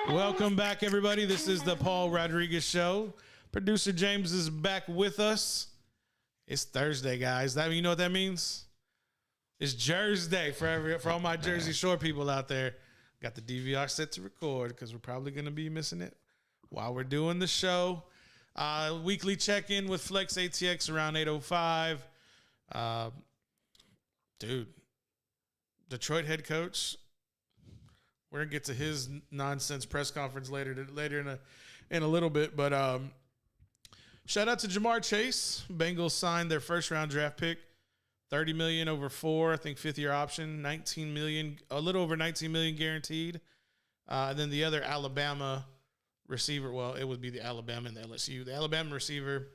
Welcome back, everybody. This is the Paul Rodriguez Show. Producer James is back with us. It's Thursday, guys. You know what that means? It's Jersey Day for all my Jersey Shore people out there. Got the DVR set to record because we're probably going to be missing it while we're doing the show. Weekly check-in with FLXATX around 8:05. Dude, Detroit head coach. We're gonna get to his nonsense press conference later in a little bit, but shout out to Jamar Chase. Bengals signed their first round draft pick, $30 million over 4, I think 5th year option, $19 million, a little over $19 million guaranteed. And then the other Alabama receiver, well, it would be the Alabama and the LSU. The Alabama receiver,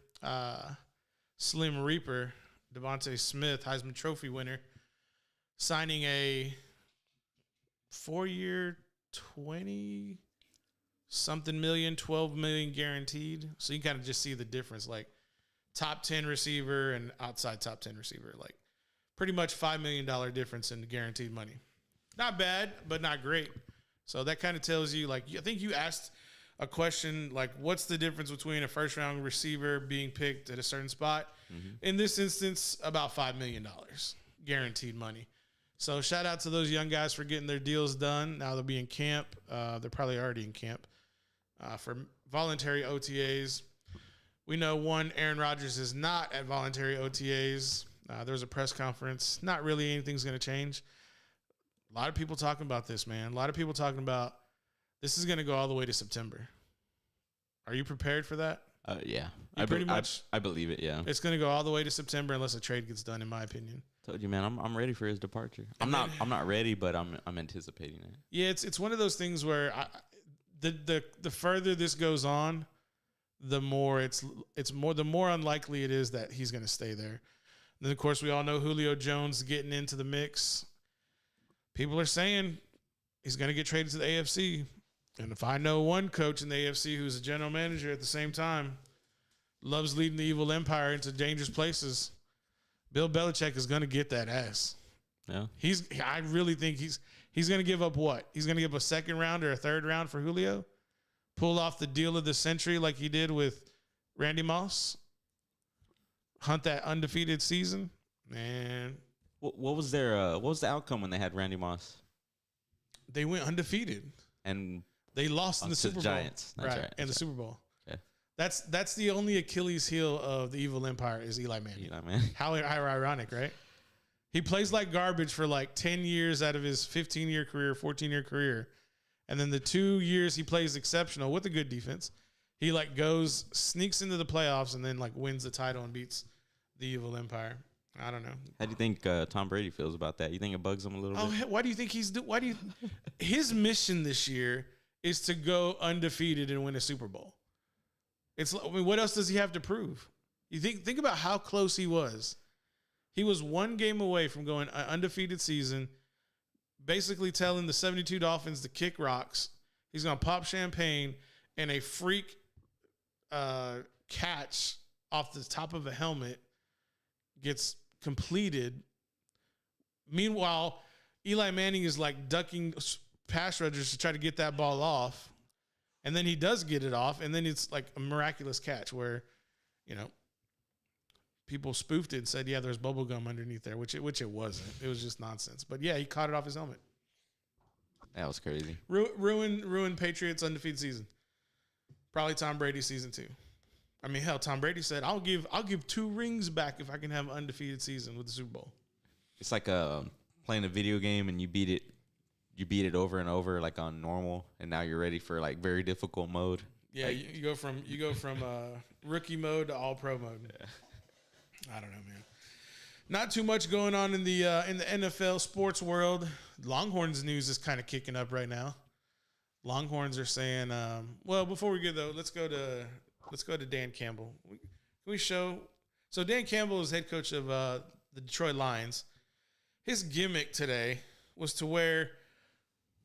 Slim Reaper, Devontae Smith, Heisman Trophy winner, signing a 4-year, 20-something million, $12 million guaranteed. So you kind of just see the difference, like top 10 receiver and outside top 10 receiver, like pretty much $5 million difference in the guaranteed money. Not bad, but not great. So that kind of tells you, like, I think you asked a question, like, what's the difference between a first-round receiver being picked at a certain spot? Mm-hmm. In this instance, about $5 million guaranteed money. So shout out to those young guys for getting their deals done. Now they'll be in camp. They're probably already in camp for voluntary OTAs. We know Aaron Rodgers is not at voluntary OTAs. There was a press conference. Not really anything's going to change. A lot of people talking about this, man. A lot of people talking about this is going to go all the way to September. Are you prepared for that? Yeah. I believe it, yeah. It's going to go all the way to September unless a trade gets done, in my opinion. Told you, man. I'm ready for his departure. I'm not ready, but I'm anticipating it. Yeah, it's one of those things where the further this goes on, the more the more unlikely it is that he's going to stay there. And then of course we all know Julio Jones getting into the mix. People are saying he's going to get traded to the AFC. And if I know one coach in the AFC who's a general manager at the same time, loves leading the evil empire into dangerous places, Bill Belichick is going to get that ass. Yeah. I really think he's going to give up what? He's going to give a second round or a third round for Julio? Pull off the deal of the century like he did with Randy Moss? Hunt that undefeated season? Man. What was the outcome when they had Randy Moss? They went undefeated. And they lost in the Super Bowl. Giants. That's right. In the Super Bowl. Okay. That's the only Achilles heel of the evil empire is Eli Manning. How ironic, right? He plays like garbage for like 10 years out of his 15-year career, 14-year career. And then the 2 years he plays exceptional with a good defense, he like sneaks into the playoffs and then like wins the title and beats the evil empire. I don't know. How do you think Tom Brady feels about that? You think it bugs him a little bit? Why do you think his mission this year is to go undefeated and win a Super Bowl? What else does he have to prove? You think about how close he was. He was one game away from going an undefeated season, basically telling the 72 Dolphins to kick rocks. He's going to pop champagne and a freak catch off the top of a helmet gets completed. Meanwhile, Eli Manning is like ducking pass rushers to try to get that ball off. And then he does get it off. And then it's like a miraculous catch where, people spoofed it and said, yeah, there's bubble gum underneath there, which it wasn't. It was just nonsense. But yeah, he caught it off his helmet. That was crazy. Ruined Patriots undefeated season. Probably Tom Brady season 2. I mean, hell, Tom Brady said, I'll give 2 rings back if I can have an undefeated season with the Super Bowl. It's like playing a video game and you beat it over and over like on normal, and now you're ready for like very difficult mode. Yeah, you go from rookie mode to all pro mode. Yeah. I don't know, man. Not too much going on in the NFL sports world. Longhorns news is kind of kicking up right now. Longhorns are saying, well, before we get though, let's go to Dan Campbell. Can we show? So Dan Campbell is head coach of the Detroit Lions. His gimmick today was to wear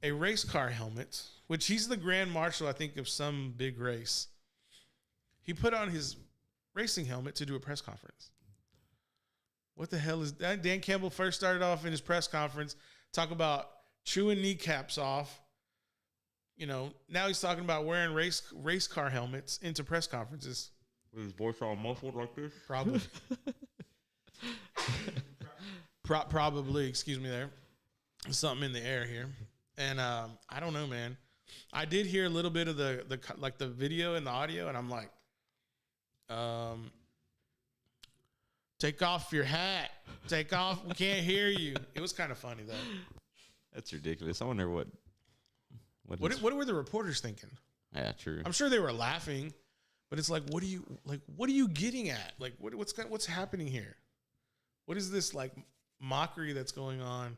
a race car helmet, which he's the grand marshal, I think, of some big race. He put on his racing helmet to do a press conference. What the hell is that? Dan Campbell first started off in his press conference, talk about chewing kneecaps off, now he's talking about wearing race car helmets into press conferences. With his voice all muffled like this? Probably. Probably, excuse me there. Something in the air here. And I don't know, man. I did hear a little bit of the video and the audio, and I'm like, take off your hat. Take off. We can't hear you. It was kind of funny, though. That's ridiculous. I wonder what were the reporters thinking? Yeah, true. I'm sure they were laughing, but it's like, what are you getting at? Like, what's happening here? What is this like mockery that's going on?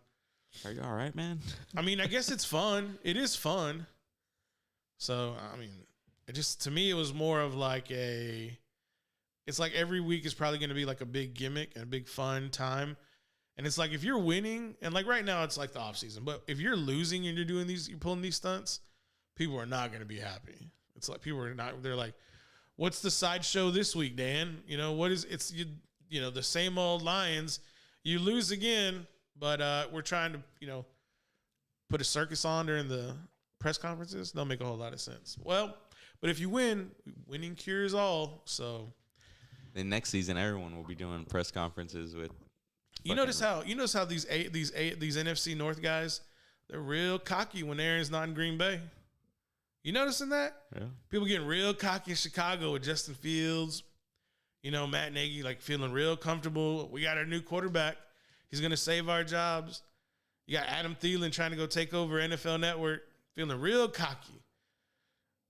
Are you all right, man? I mean, I guess it's fun. It is fun. So, I mean, to me, it was more of like it's like every week is probably going to be like a big gimmick and a big fun time. And it's like, if you're winning, and like right now it's like the off season, but if you're losing and you're pulling these stunts, people are not going to be happy. It's like they're like, what's the sideshow this week, Dan? The same old Lions. You lose again, but we're trying to, put a circus on during the press conferences. Don't make a whole lot of sense. Well, but if you win, winning cures all. So then next season, everyone will be doing press conferences with. You notice how these NFC North guys, they're real cocky when Aaron's not in Green Bay. You noticing that? Yeah. People getting real cocky in Chicago with Justin Fields. Matt Nagy like feeling real comfortable. We got our new quarterback. He's gonna save our jobs. You got Adam Thielen trying to go take over NFL Network, feeling real cocky.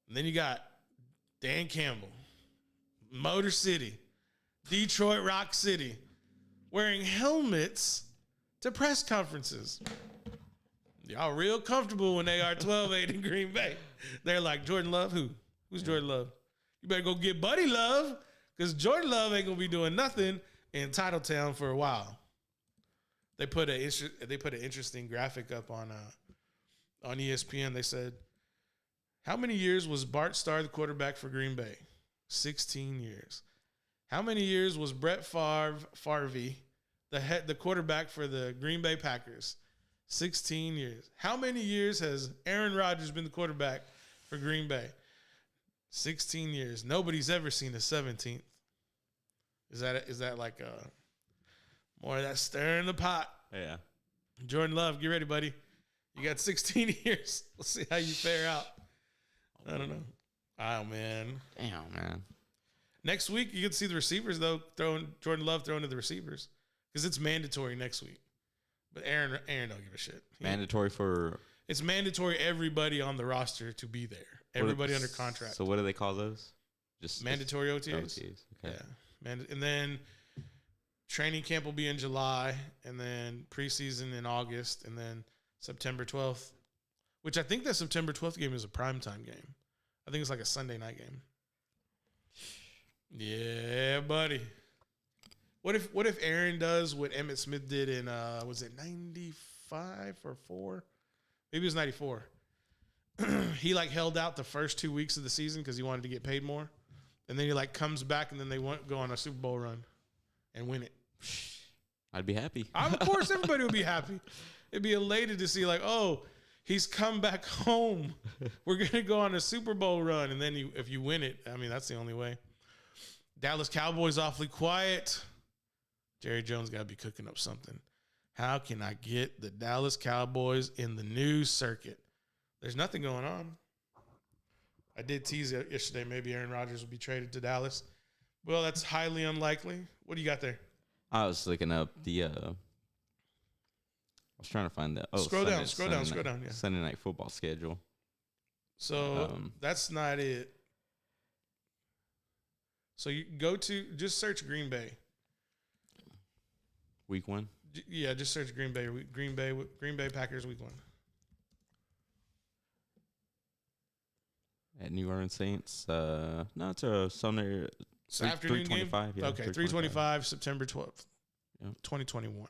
And then you got Dan Campbell, Motor City, Detroit Rock City, wearing helmets to press conferences. Y'all real comfortable when they are 12-8 in Green Bay. They're like, Jordan Love, who? Who's Jordan Love? You better go get Buddy Love, because Jordan Love ain't going to be doing nothing in Titletown for a while. They put an interesting graphic up on ESPN. They said, how many years was Bart Starr the quarterback for Green Bay? 16 years. How many years was Brett Favre, the quarterback for the Green Bay Packers? 16 years. How many years has Aaron Rodgers been the quarterback for Green Bay? 16 years. Nobody's ever seen a 17th. Is that like more of that stir in the pot? Yeah. Jordan Love, get ready, buddy. You got 16 years. Let's see how you fare out. I don't know. Oh, man. Damn, man. Next week, you get to see the receivers, though, Jordan Love throwing to the receivers, because it's mandatory next week. But Aaron don't give a shit. It's mandatory everybody on the roster to be there. Everybody under contract. So what do they call those? Just mandatory OTAs. Okay. Yeah. And then training camp will be in July, and then preseason in August, and then September 12th, which I think that September 12th game is a primetime game. I think it's like a Sunday night game. Yeah, buddy. What if Aaron does what Emmitt Smith did in was it 95 or 4? Maybe it was 94. He like held out the first 2 weeks of the season because he wanted to get paid more, and then he like comes back, and then they go on a Super Bowl run and win it. I'd be happy. Of course, everybody would be happy. It'd be elated to see like, oh, he's come back home. We're gonna go on a Super Bowl run, and then if you win it, I mean that's the only way. Dallas Cowboys awfully quiet. Jerry Jones got to be cooking up something. How can I get the Dallas Cowboys in the news circuit? There's nothing going on. I did tease it yesterday. Maybe Aaron Rodgers will be traded to Dallas. Well, that's highly unlikely. What do you got there? I was looking up the. I was trying to find that. Oh, scroll down. Yeah. Sunday night football schedule. So that's not it. So you just search Green Bay. Week 1? Yeah, just search Green Bay. Green Bay Packers week 1. At New Orleans Saints. No, it's a Sunday. It's an afternoon game? Yeah, okay, 3:25, September 12th, yeah. 2021.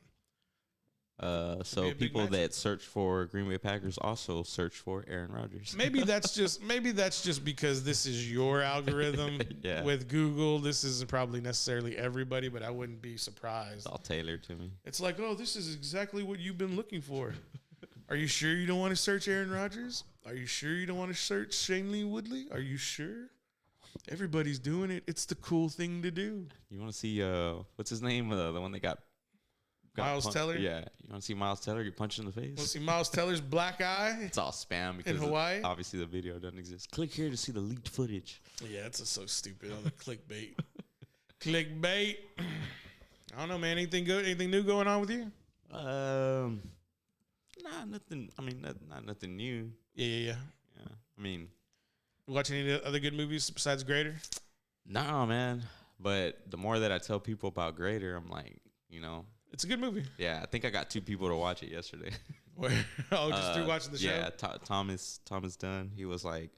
So people that search for Green Bay Packers also search for Aaron Rodgers. Maybe that's just because this is your algorithm yeah. with Google. This isn't probably necessarily everybody, but I wouldn't be surprised. It's all tailored to me. It's like, oh, this is exactly what you've been looking for. Are you sure you don't want to search Aaron Rodgers? Are you sure you don't want to search Shane Lee Woodley? Are you sure? Everybody's doing it. It's the cool thing to do. You want to see what's his name? The one that got Miles Teller? Yeah. You want to see Miles Teller get punched in the face? Want to see Miles Teller's black eye? It's all spam because in Hawaii? Obviously the video doesn't exist. Click here to see the leaked footage. Yeah, it's so stupid on the clickbait. Clickbait. I don't know, man. Anything good? Anything new going on with you? Nah, nothing. I mean, not nothing new. Yeah. I mean, watching any other good movies besides Grader? Nah, man. But the more that I tell people about Grader, I'm like, it's a good movie. Yeah, I think I got 2 people to watch it yesterday. Just through watching the show? Yeah, Thomas Dunn. He was like,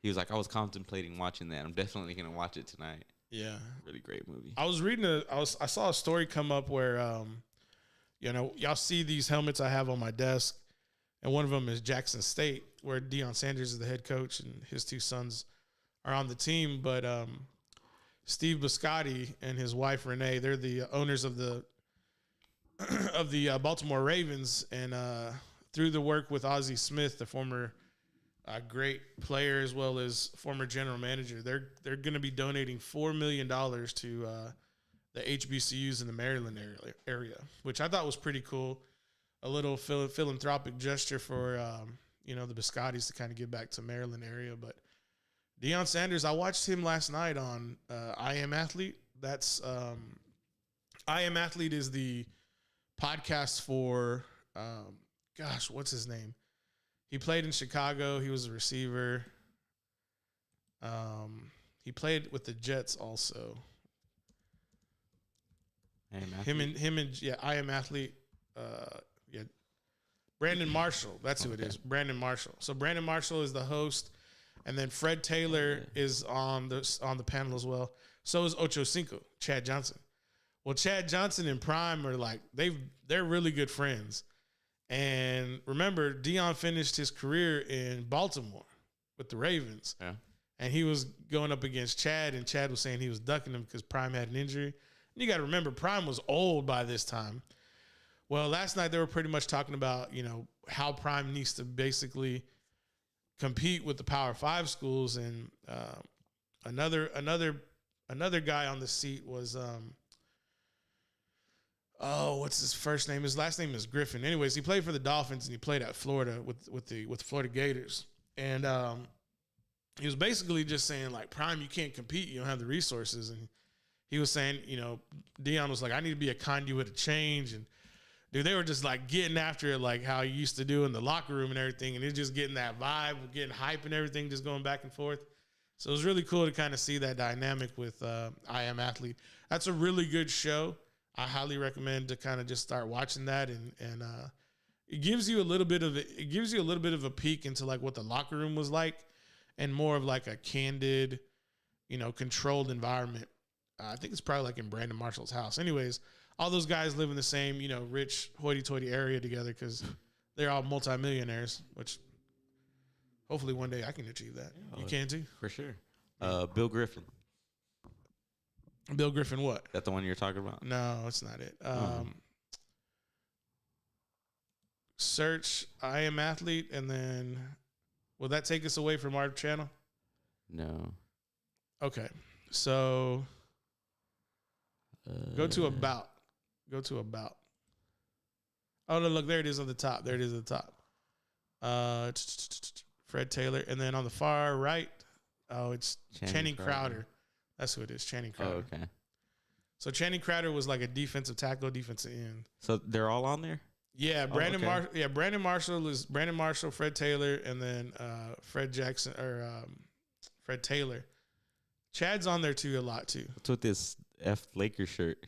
I was contemplating watching that. I'm definitely gonna watch it tonight. Yeah, really great movie. I was reading I saw a story come up where y'all see these helmets I have on my desk, and one of them is Jackson State, where Deion Sanders is the head coach and his 2 sons are on the team. But Steve Biscotti and his wife Renee, they're the owners of the Baltimore Ravens, and through the work with Ozzie Smith, the former great player as well as former general manager, they're going to be donating $4 million to the HBCUs in the Maryland area, which I thought was pretty cool. A little philanthropic gesture for the Biscottis to kind of give back to Maryland area. But Deion Sanders, I watched him last night on I Am Athlete. That's I Am Athlete is the podcast for what's his name? He played in Chicago. He was a receiver. He played with the Jets also. Him and I Am Athlete. Brandon Marshall. That's who it is. Brandon Marshall. So Brandon Marshall is the host, and then Fred Taylor is on the panel as well. So is Ocho Cinco, Chad Johnson. Well, Chad Johnson and Prime are like they're really good friends. And remember, Deion finished his career in Baltimore with the Ravens. Yeah. And he was going up against Chad, and Chad was saying he was ducking him because Prime had an injury. And you got to remember, Prime was old by this time. Well, last night they were pretty much talking about, how Prime needs to basically compete with the Power 5 schools. And another guy on the seat was what's his first name? His last name is Griffin. Anyways, he played for the Dolphins and he played at Florida with the Florida Gators. And he was basically just saying, like, Prime, you can't compete. You don't have the resources. And he was saying, Deion was like, I need to be a conduit of change. And dude, they were just like getting after it, like how he used to do in the locker room and everything. And it's just getting that vibe, getting hype and everything, just going back and forth. So it was really cool to kind of see that dynamic with I Am Athlete. That's a really good show. I highly recommend to kind of just start watching that, and it gives you a little bit of a peek into like what the locker room was like, and more of like a candid, controlled environment. I think it's probably like in Brandon Marshall's house. Anyways, all those guys live in the same rich hoity-toity area together because they're all multimillionaires. Which hopefully one day I can achieve that. You can too, for sure. Bill Griffin. Bill Griffin, what? That the one you're talking about? No, it's not it. Search I Am Athlete, and then will that take us away from our channel? No. Okay, so go to about. Go to about. Oh, no, look, there it is on the top. There it is at the top. Fred Taylor, and then on the far right, it's Channing Crowder. That's who it is, Channing Crowder. Oh, okay. So Channing Crowder was like a defensive tackle, defensive end. So they're all on there? Yeah, Brandon Marshall, Fred Taylor, and then Fred Taylor. Chad's on there too a lot too. What's with this Lakers shirt?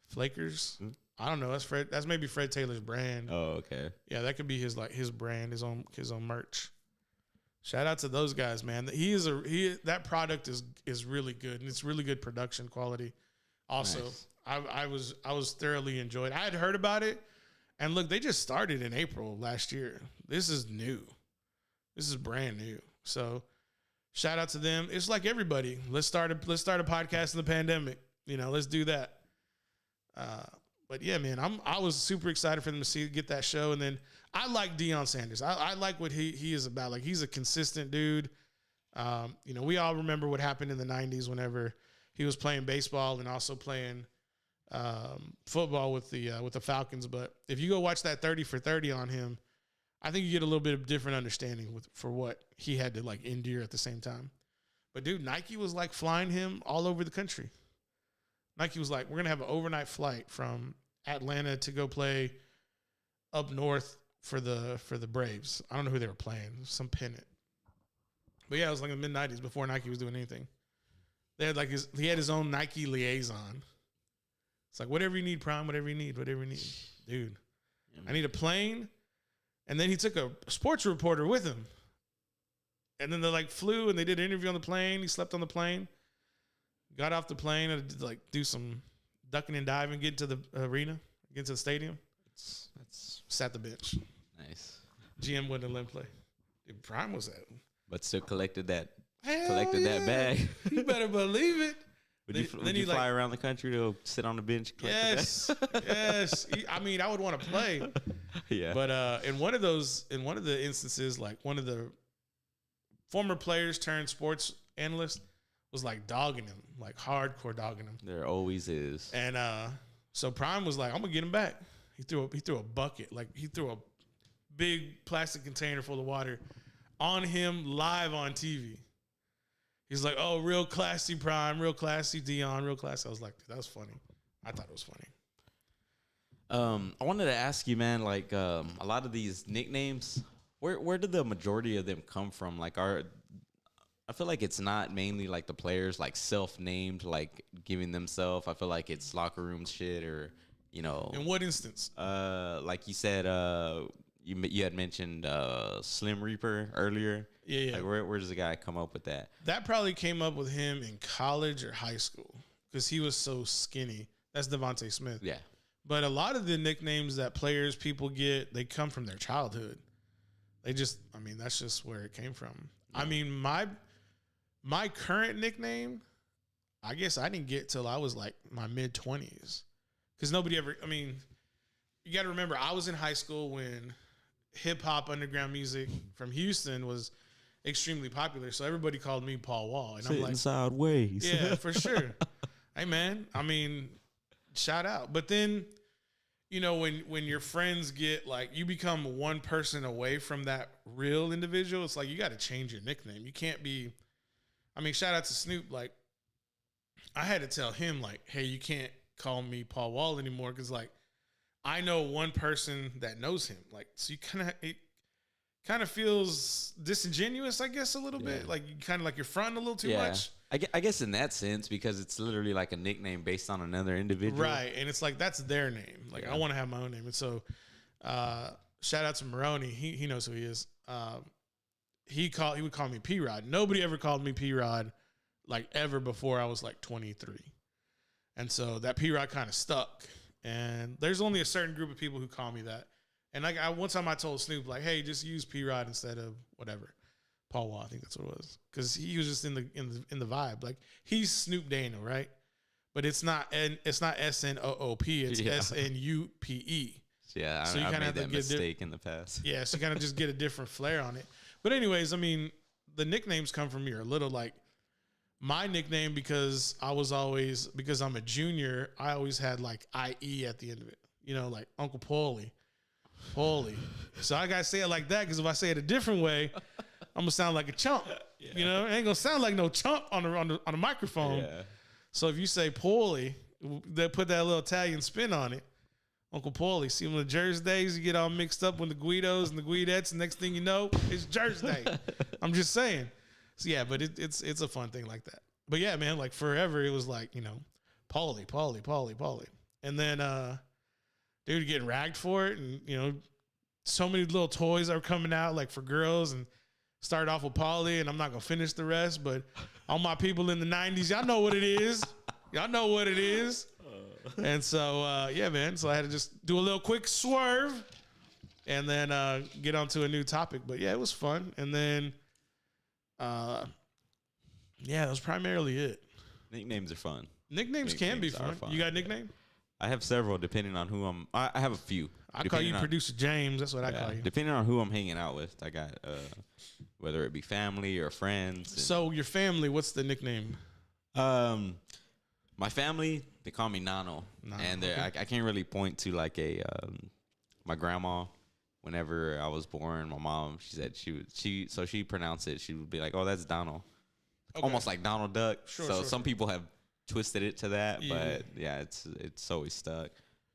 Flakers? I don't know. That's maybe Fred Taylor's brand. Oh, okay. Yeah, that could be his brand, his own merch. Shout out to those guys, man. That product is really good, and it's really good production quality. Also, nice. I was thoroughly enjoyed. I had heard about it, and look, they just started in April last year. This is new. This is brand new. So, shout out to them. It's like everybody. Let's start a podcast in the pandemic. Let's do that. But yeah, man, I was super excited for them to get that show, and then I like Deion Sanders. I like what he is about. Like, he's a consistent dude. You know, we all remember what happened in the 90s whenever he was playing baseball and also playing football with the Falcons. But if you go watch that 30 for 30 on him, I think you get a little bit of different understanding for what he had to like endure at the same time. But dude, Nike was like flying him all over the country. Nike was like, we're gonna have an overnight flight from Atlanta to go play up north for the Braves. I don't know who they were playing, some pennant. But yeah, it was like in the mid-90s before Nike was doing anything. They had like he had his own Nike liaison. It's like, whatever you need, Prime, whatever you need. Dude, I need a plane. And then he took a sports reporter with him. And then they like flew and they did an interview on the plane. He slept on the plane. Got off the plane and like do some ducking and diving, get into the arena, get into the stadium. That's sat the bench. Nice. GM wouldn't let him play. Dude, Prime was at him. But still collected that that bag. You better believe it. Would you fly around the country to sit on the bench? Yes. I mean, I would want to play. Yeah. But in one of the instances, like one of the former players turned sports analyst was like dogging him, like hardcore dogging him. There always is. And so Prime was like, I'm gonna get him back. He threw a bucket, like he threw a big plastic container full of water on him live on TV. He's like, oh, real classy Prime, real classy Deion, real classy. I was like, dude, that was funny. I thought it was funny. I wanted to ask you, man, like a lot of these nicknames, where did the majority of them come from? Like, I feel like it's not mainly like the players like self-named, like giving themselves. I feel like it's locker room shit or, you know. In what instance? Like you said, you had mentioned Slim Reaper earlier. Yeah. Like where does the guy come up with that? That probably came up with him in college or high school because he was so skinny. That's Devontae Smith. Yeah. But a lot of the nicknames that people get, they come from their childhood. That's just where it came from. Yeah. I mean, my current nickname, I guess I didn't get till I was like my mid-20s. Because you got to remember, I was in high school when hip-hop underground music from Houston was extremely popular. So everybody called me Paul Wall. And I'm like, sideways. Yeah, for sure. Hey, man, shout out. But then, you know, when your friends get like, you become one person away from that real individual, it's like you got to change your nickname. You can't be, shout out to Snoop. Like, I had to tell him, like, hey, you can't call me Paul Wall anymore because, like, I know one person that knows him. Like, so it kind of feels disingenuous, I guess, a little bit. Like, you kind of like you're fronting a little too much. I guess in that sense, because it's literally like a nickname based on another individual. Right. And it's like, that's their name. Like, I want to have my own name. And so, shout out to Maroney. He knows who he is. He would call me P-Rod. Nobody ever called me P-Rod, like, ever before I was, like, 23. And so that P-Rod kind of stuck. And there's only a certain group of people who call me that. And like one time I told Snoop, like, hey, just use P-Rod instead of whatever. Paul Wall, I think that's what it was. Because he was just in the vibe. Like, he's Snoop Daniel, right? But it's not S-N-O-O-P. It's S-N-U-P-E. Yeah, so I made that mistake in the past. Yeah, so you kind of just get a different flair on it. But anyways, the nicknames come from here a little. Like, my nickname, because I'm a junior, I always had like IE at the end of it. You know, like Uncle Paulie. So I got to say it like that because if I say it a different way, I'm going to sound like a chump. Yeah. You know, it ain't going to sound like no chump on the microphone. Yeah. So if you say Paulie, they put that little Italian spin on it. Uncle Paulie. See, when the Jersey days, you get all mixed up with the Guidos and the Guidettes, and next thing you know, it's Jersey Day. I'm just saying. So yeah, but it's a fun thing like that. But yeah, man, like forever it was like, you know, Paulie. And then dude getting ragged for it, and you know, so many little toys are coming out like for girls, and started off with Paulie, and I'm not gonna finish the rest, but all my people in the 90s, y'all know what it is. And so yeah, man. So I had to just do a little quick swerve and then get onto a new topic. But yeah, it was fun. And then yeah, that was primarily it. Nicknames are fun. Nicknames can be fun. You got a nickname? I have several depending on who I have a few. I call you Producer James. That's what I call you. Depending on who I'm hanging out with. I got whether it be family or friends. So your family, what's the nickname? My family, they call me Nano. And okay. I can't really point to like my grandma. Whenever I was born, my mom, she said she pronounced it. She would be like, "Oh, that's Donald," almost like Donald Duck. Sure. Some people have twisted it to that, but yeah, it's always stuck.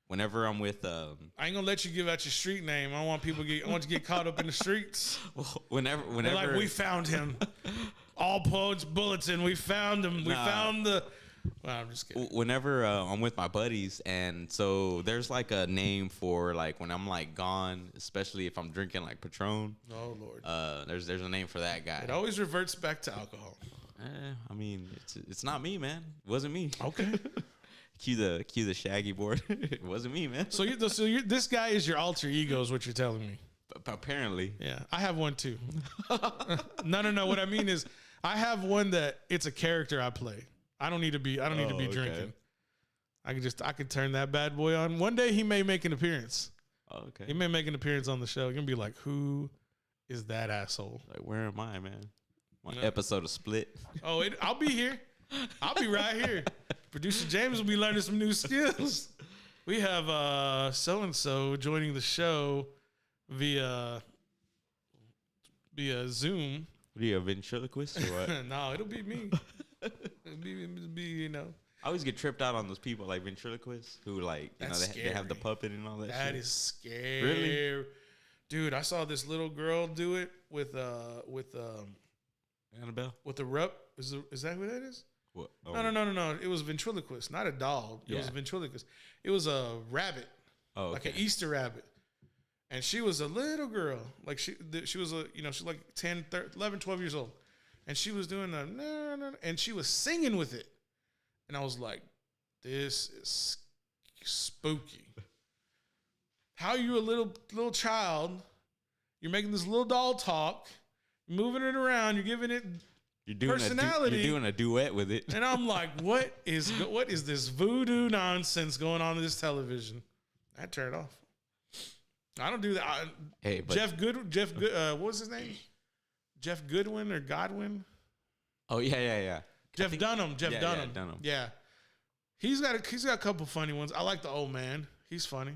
Whenever I'm with, I ain't gonna let you give out your street name. I want you to get caught up in the streets. Whenever, they're like, we found him. All Poets Bulletin, we found him. We found the. Well, I'm just kidding. Whenever I'm with my buddies, and so there's like a name for like when I'm like gone, especially if I'm drinking like Patron. Oh Lord. There's a name for that guy. It always reverts back to alcohol. I mean, it's not me, man. It wasn't me. Okay. Cue the Shaggy board. It wasn't me, man. So this guy is your alter ego, is what you're telling me. Apparently. Yeah, I have one too. No. What I mean is, I have one that it's a character I play. I don't need to be drinking. I can turn that bad boy on. One day he may make an appearance. Oh, okay. He may make an appearance on the show. You're gonna be like, who is that asshole? Like, where am I, man? One episode of Split. Oh, I'll be here. I'll be right here. Producer James will be learning some new skills. We have so and so joining the show via Zoom. Are you a ventriloquist or what? No, it'll be me. It'll be, you know. I always get tripped out on those people like ventriloquists who like, you know, they have the puppet and all that shit. That is scary. Really? Dude, I saw this little girl do it with Annabelle? With the rep. Is that who that is? What? Oh. No. It was ventriloquist, not a doll. It was a ventriloquist. It was a rabbit. Oh, okay. Like an Easter rabbit. And she was a little girl. Like she was she's like 10, 11, 12 years old. And she was doing and she was singing with it. And I was like, this is spooky. How you a little child, you're making this little doll talk, moving it around, you're giving it personality. You're doing a duet with it. And I'm like, what is this voodoo nonsense going on in this television? I turned it off. I don't do that. Jeff Good, what was his name? Jeff Goodwin or Godwin? Oh yeah. Jeff Dunham. Yeah, Dunham. Yeah. He's got a couple funny ones. I like the old man. He's funny.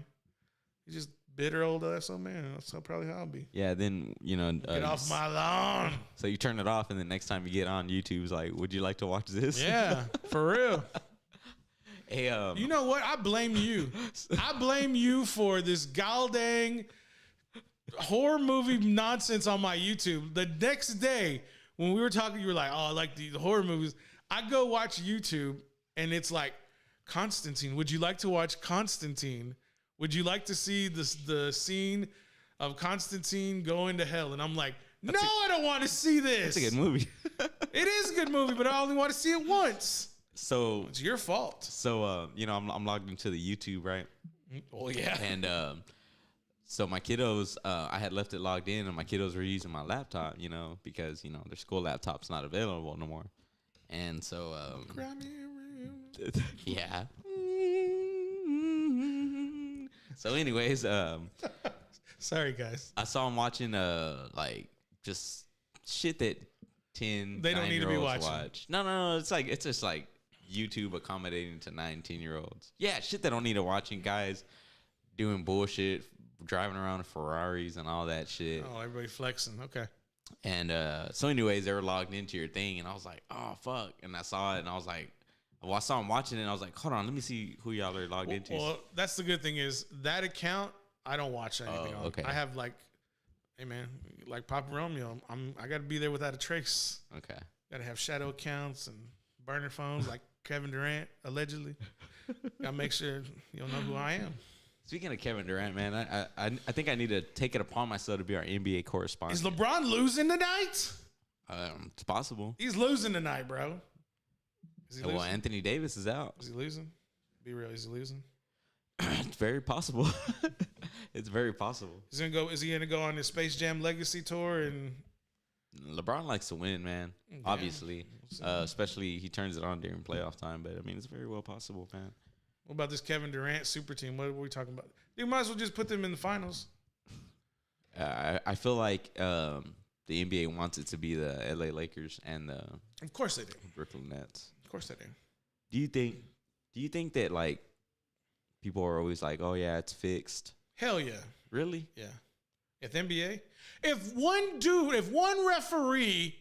He's just bitter old ass old man. That's probably how I'll be. Yeah, then get off my lawn. So you turn it off, and the next time you get on YouTube, it's like, would you like to watch this? Yeah, for real. Hey, you know what? I blame you. I blame you for this goddamn horror movie nonsense on my YouTube. The next day when we were talking, you were like, "Oh, I like the horror movies." I go watch YouTube, and it's like, Constantine. Would you like to watch Constantine? Would you like to see the scene of Constantine going to hell? And I'm like, no, I don't want to see this. It's a good movie. It is a good movie, but I only want to see it once. So it's your fault. So I'm logged into the YouTube, right? Oh yeah. And so my kiddos, I had left it logged in, and my kiddos were using my laptop, because their school laptop's not available no more. And so yeah. So anyways, sorry guys. I saw them watching like just shit that 10 they don't need to be watching. Watch. No, it's just like YouTube accommodating to 19-year-olds. Yeah, shit they don't need to watching, guys doing bullshit, driving around in Ferraris and all that shit. Oh, everybody flexing. Okay. And so anyways, they were logged into your thing, and I was like, oh fuck. And I saw it, and I was like, well, I saw him watching it, and I was like, hold on, let me see who y'all are logged into. Well, that's the good thing is that account, I don't watch anything on. Okay. I have like, hey man, like Papa Romeo, I got to be there without a trace. Okay. Got to have shadow accounts and burner phones like Kevin Durant, allegedly. Got to make sure you'll know who I am. Speaking of Kevin Durant, man, I think I need to take it upon myself to be our NBA correspondent. Is LeBron losing tonight? It's possible. He's losing tonight, bro. Well, Anthony Davis is out. Is he losing? Be real, is he losing? It's very possible. It's very possible. Is he gonna go on his Space Jam Legacy tour? And LeBron likes to win, man. Yeah. Obviously, especially he turns it on during playoff time. But I mean, it's very well possible, man. What about this Kevin Durant super team? What are we talking about? You might as well just put them in the finals. I feel like the NBA wants it to be the LA Lakers and the Of course they do. Brooklyn Nets. Of course they do. Do you think that like people are always like, oh yeah, it's fixed? Hell yeah. Really? Yeah. If NBA, if one referee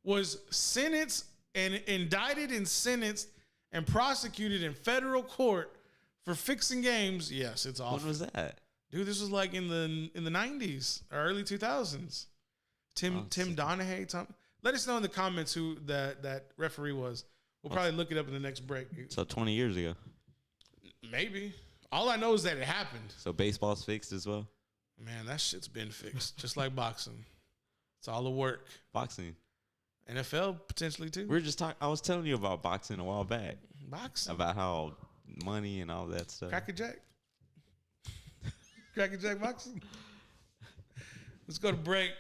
was sentenced and indicted and sentenced and prosecuted in federal court for fixing games, yes, it's awful. When was that? Dude, this was like in the 90s or early 2000s. Tim Donahue. Let us know in the comments who that referee was. We'll probably look it up in the next break. So 20 years ago. Maybe. All I know is that it happened. So baseball's fixed as well? Man, that shit's been fixed. Just like boxing. It's all the work. Boxing. NFL potentially too. We were just talking. I was telling you about boxing a while back. Boxing. About how money and all that stuff. Cracker Jack. Cracker Jack boxing. Let's go to break.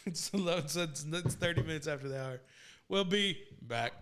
It's 30 minutes after the hour. We'll be back.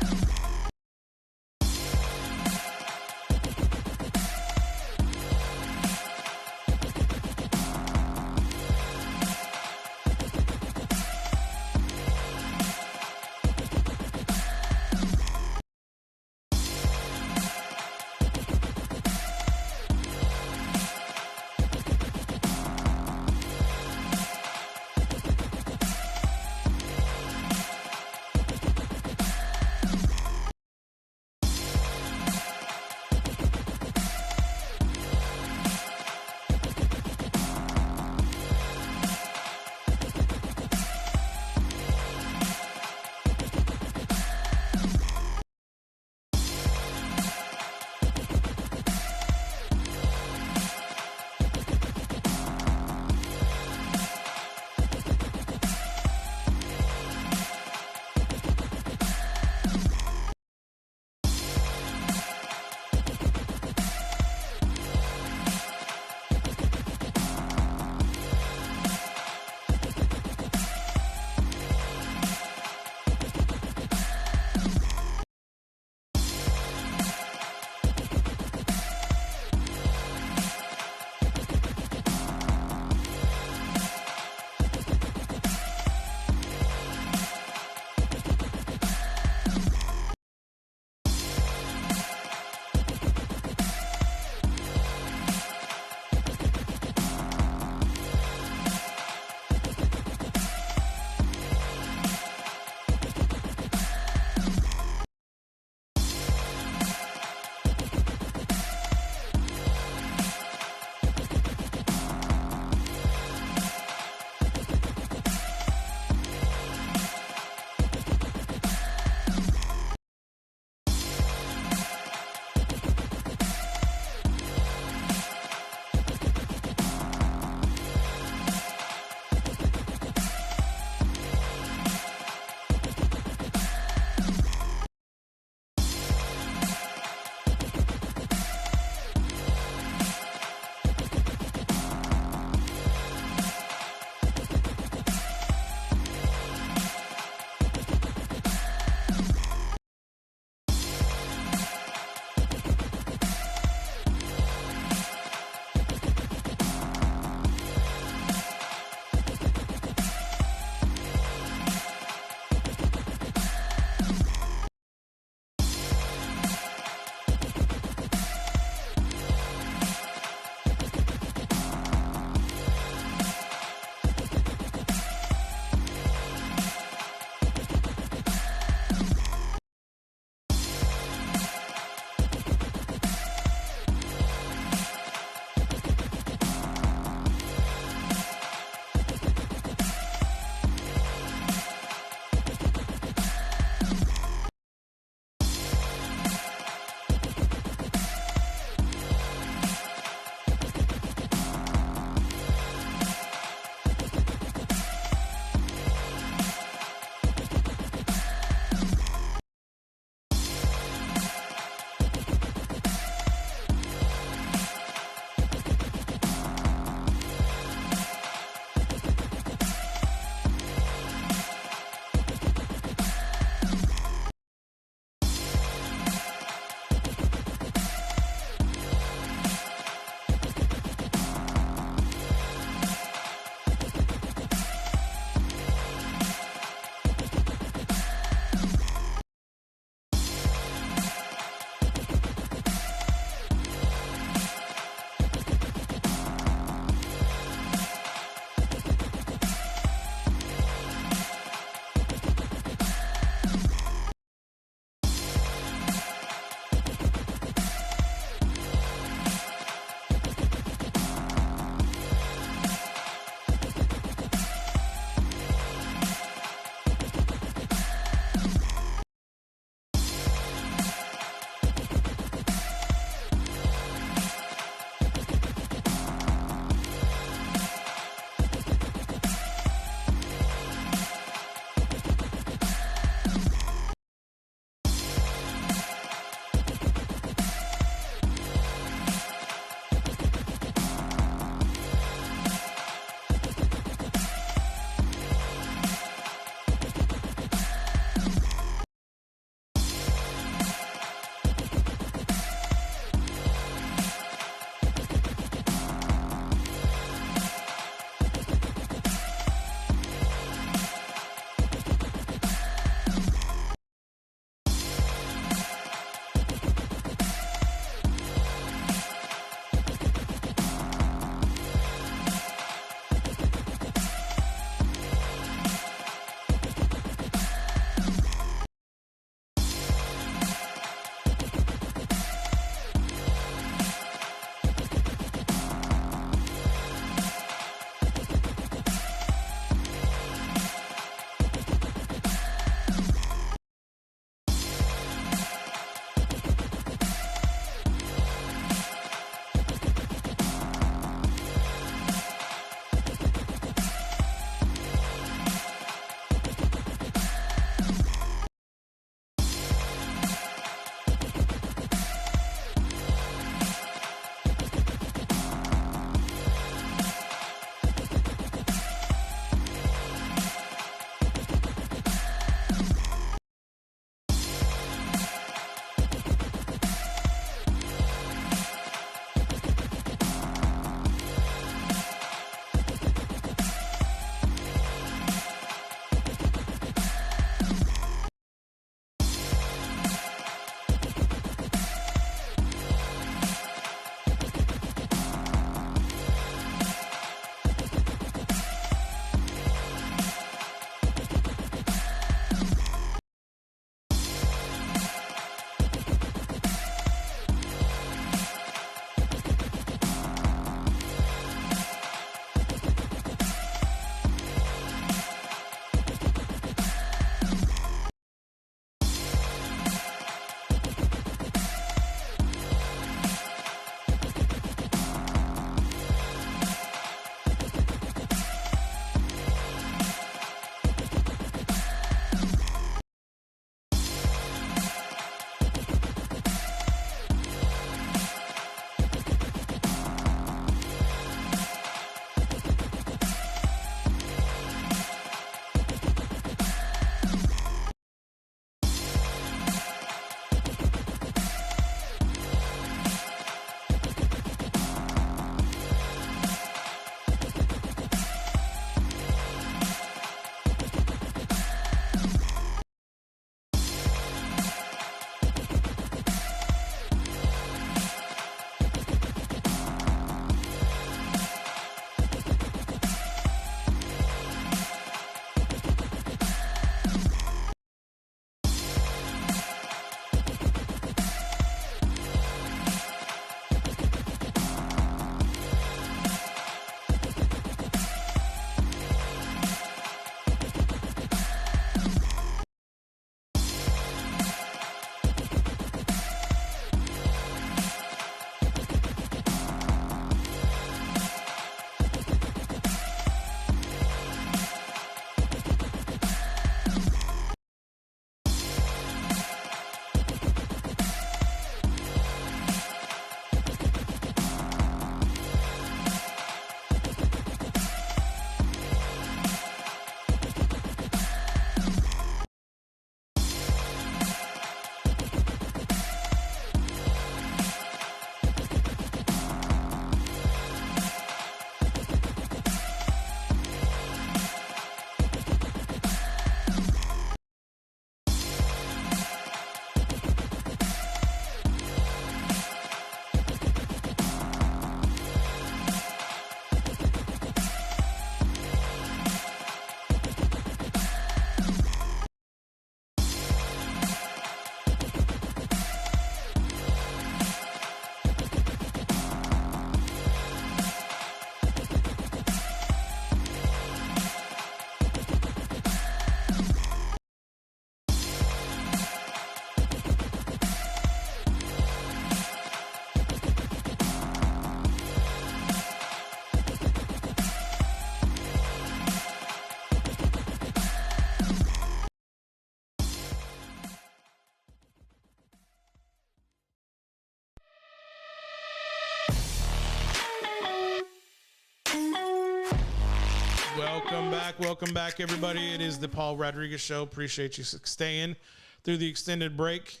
Welcome back, everybody. It is the Paul Rodriguez Show. Appreciate you staying through the extended break.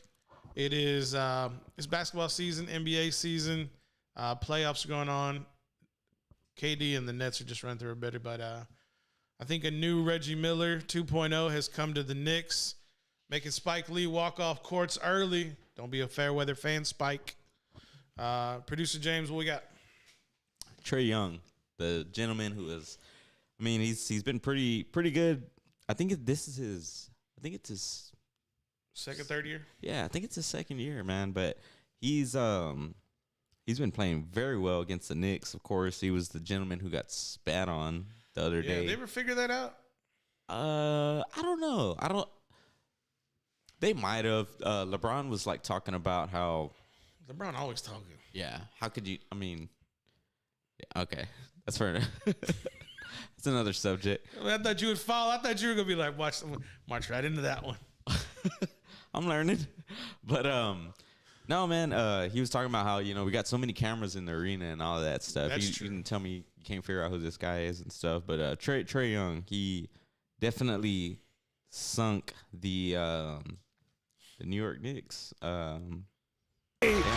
It is it's basketball season, NBA season. Playoffs are going on. KD and the Nets are just running through a bit, but I think a new Reggie Miller 2.0 has come to the Knicks, making Spike Lee walk off courts early. Don't be a fair weather fan, Spike. Producer James, what we got? Trae Young, the gentleman who is, I mean, he's been pretty good. I think it's his second, third year. Yeah, I think it's his second year, man. But he's been playing very well against the Knicks. Of course, he was the gentleman who got spat on the other day. They ever figure that out? I don't know. They might have. LeBron was like talking about how LeBron always talking. Yeah. How could you? I mean, yeah, okay, that's fair enough. It's another subject. I thought you would follow. I thought you were gonna be like, march right into that one. I'm learning, but no, man. He was talking about how we got so many cameras in the arena and all of that stuff. That's you true. can tell me you can't figure out who this guy is and stuff. But Trae Young, he definitely sunk the New York Knicks.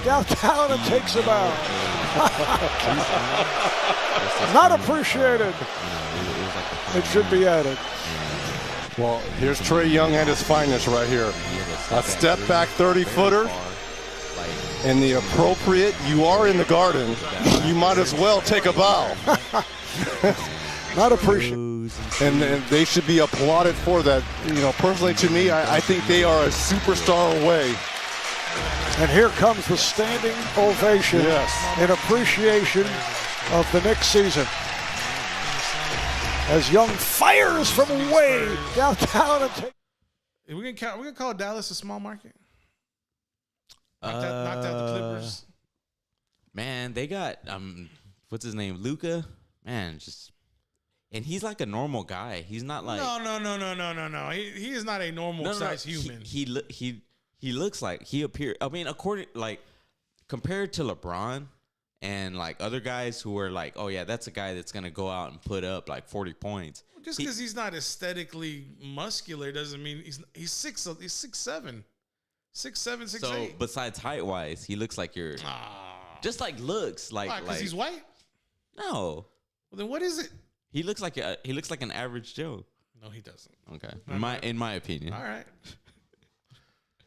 Downtown and takes him out. Not appreciated. It should be added. Well, here's Trae Young at his finest right here. A step back 30-footer. In the appropriate, you are in the garden. You might as well take a bow. Not appreciated. And they should be applauded for that. Personally to me, I think they are a superstar away. And here comes the standing ovation in appreciation of the next season. As Young fires from way downtown and takes. We're gonna call Dallas a small market. Knocked out the Clippers. Man, they got what's his name, Luka. Man, and he's like a normal guy. He's not like No. He is not a normal size human. He looks like he appears. I mean, compared to LeBron and like other guys who are like, oh yeah, that's a guy that's gonna go out and put up like 40 points. Just because he's not aesthetically muscular doesn't mean he's 6'7", 6'7", 6'8". So besides height wise, he looks like just like looks like. Why? Because he's white? No. Well, then what is it? He looks like an average Joe. No, he doesn't. Okay, in my opinion. All right.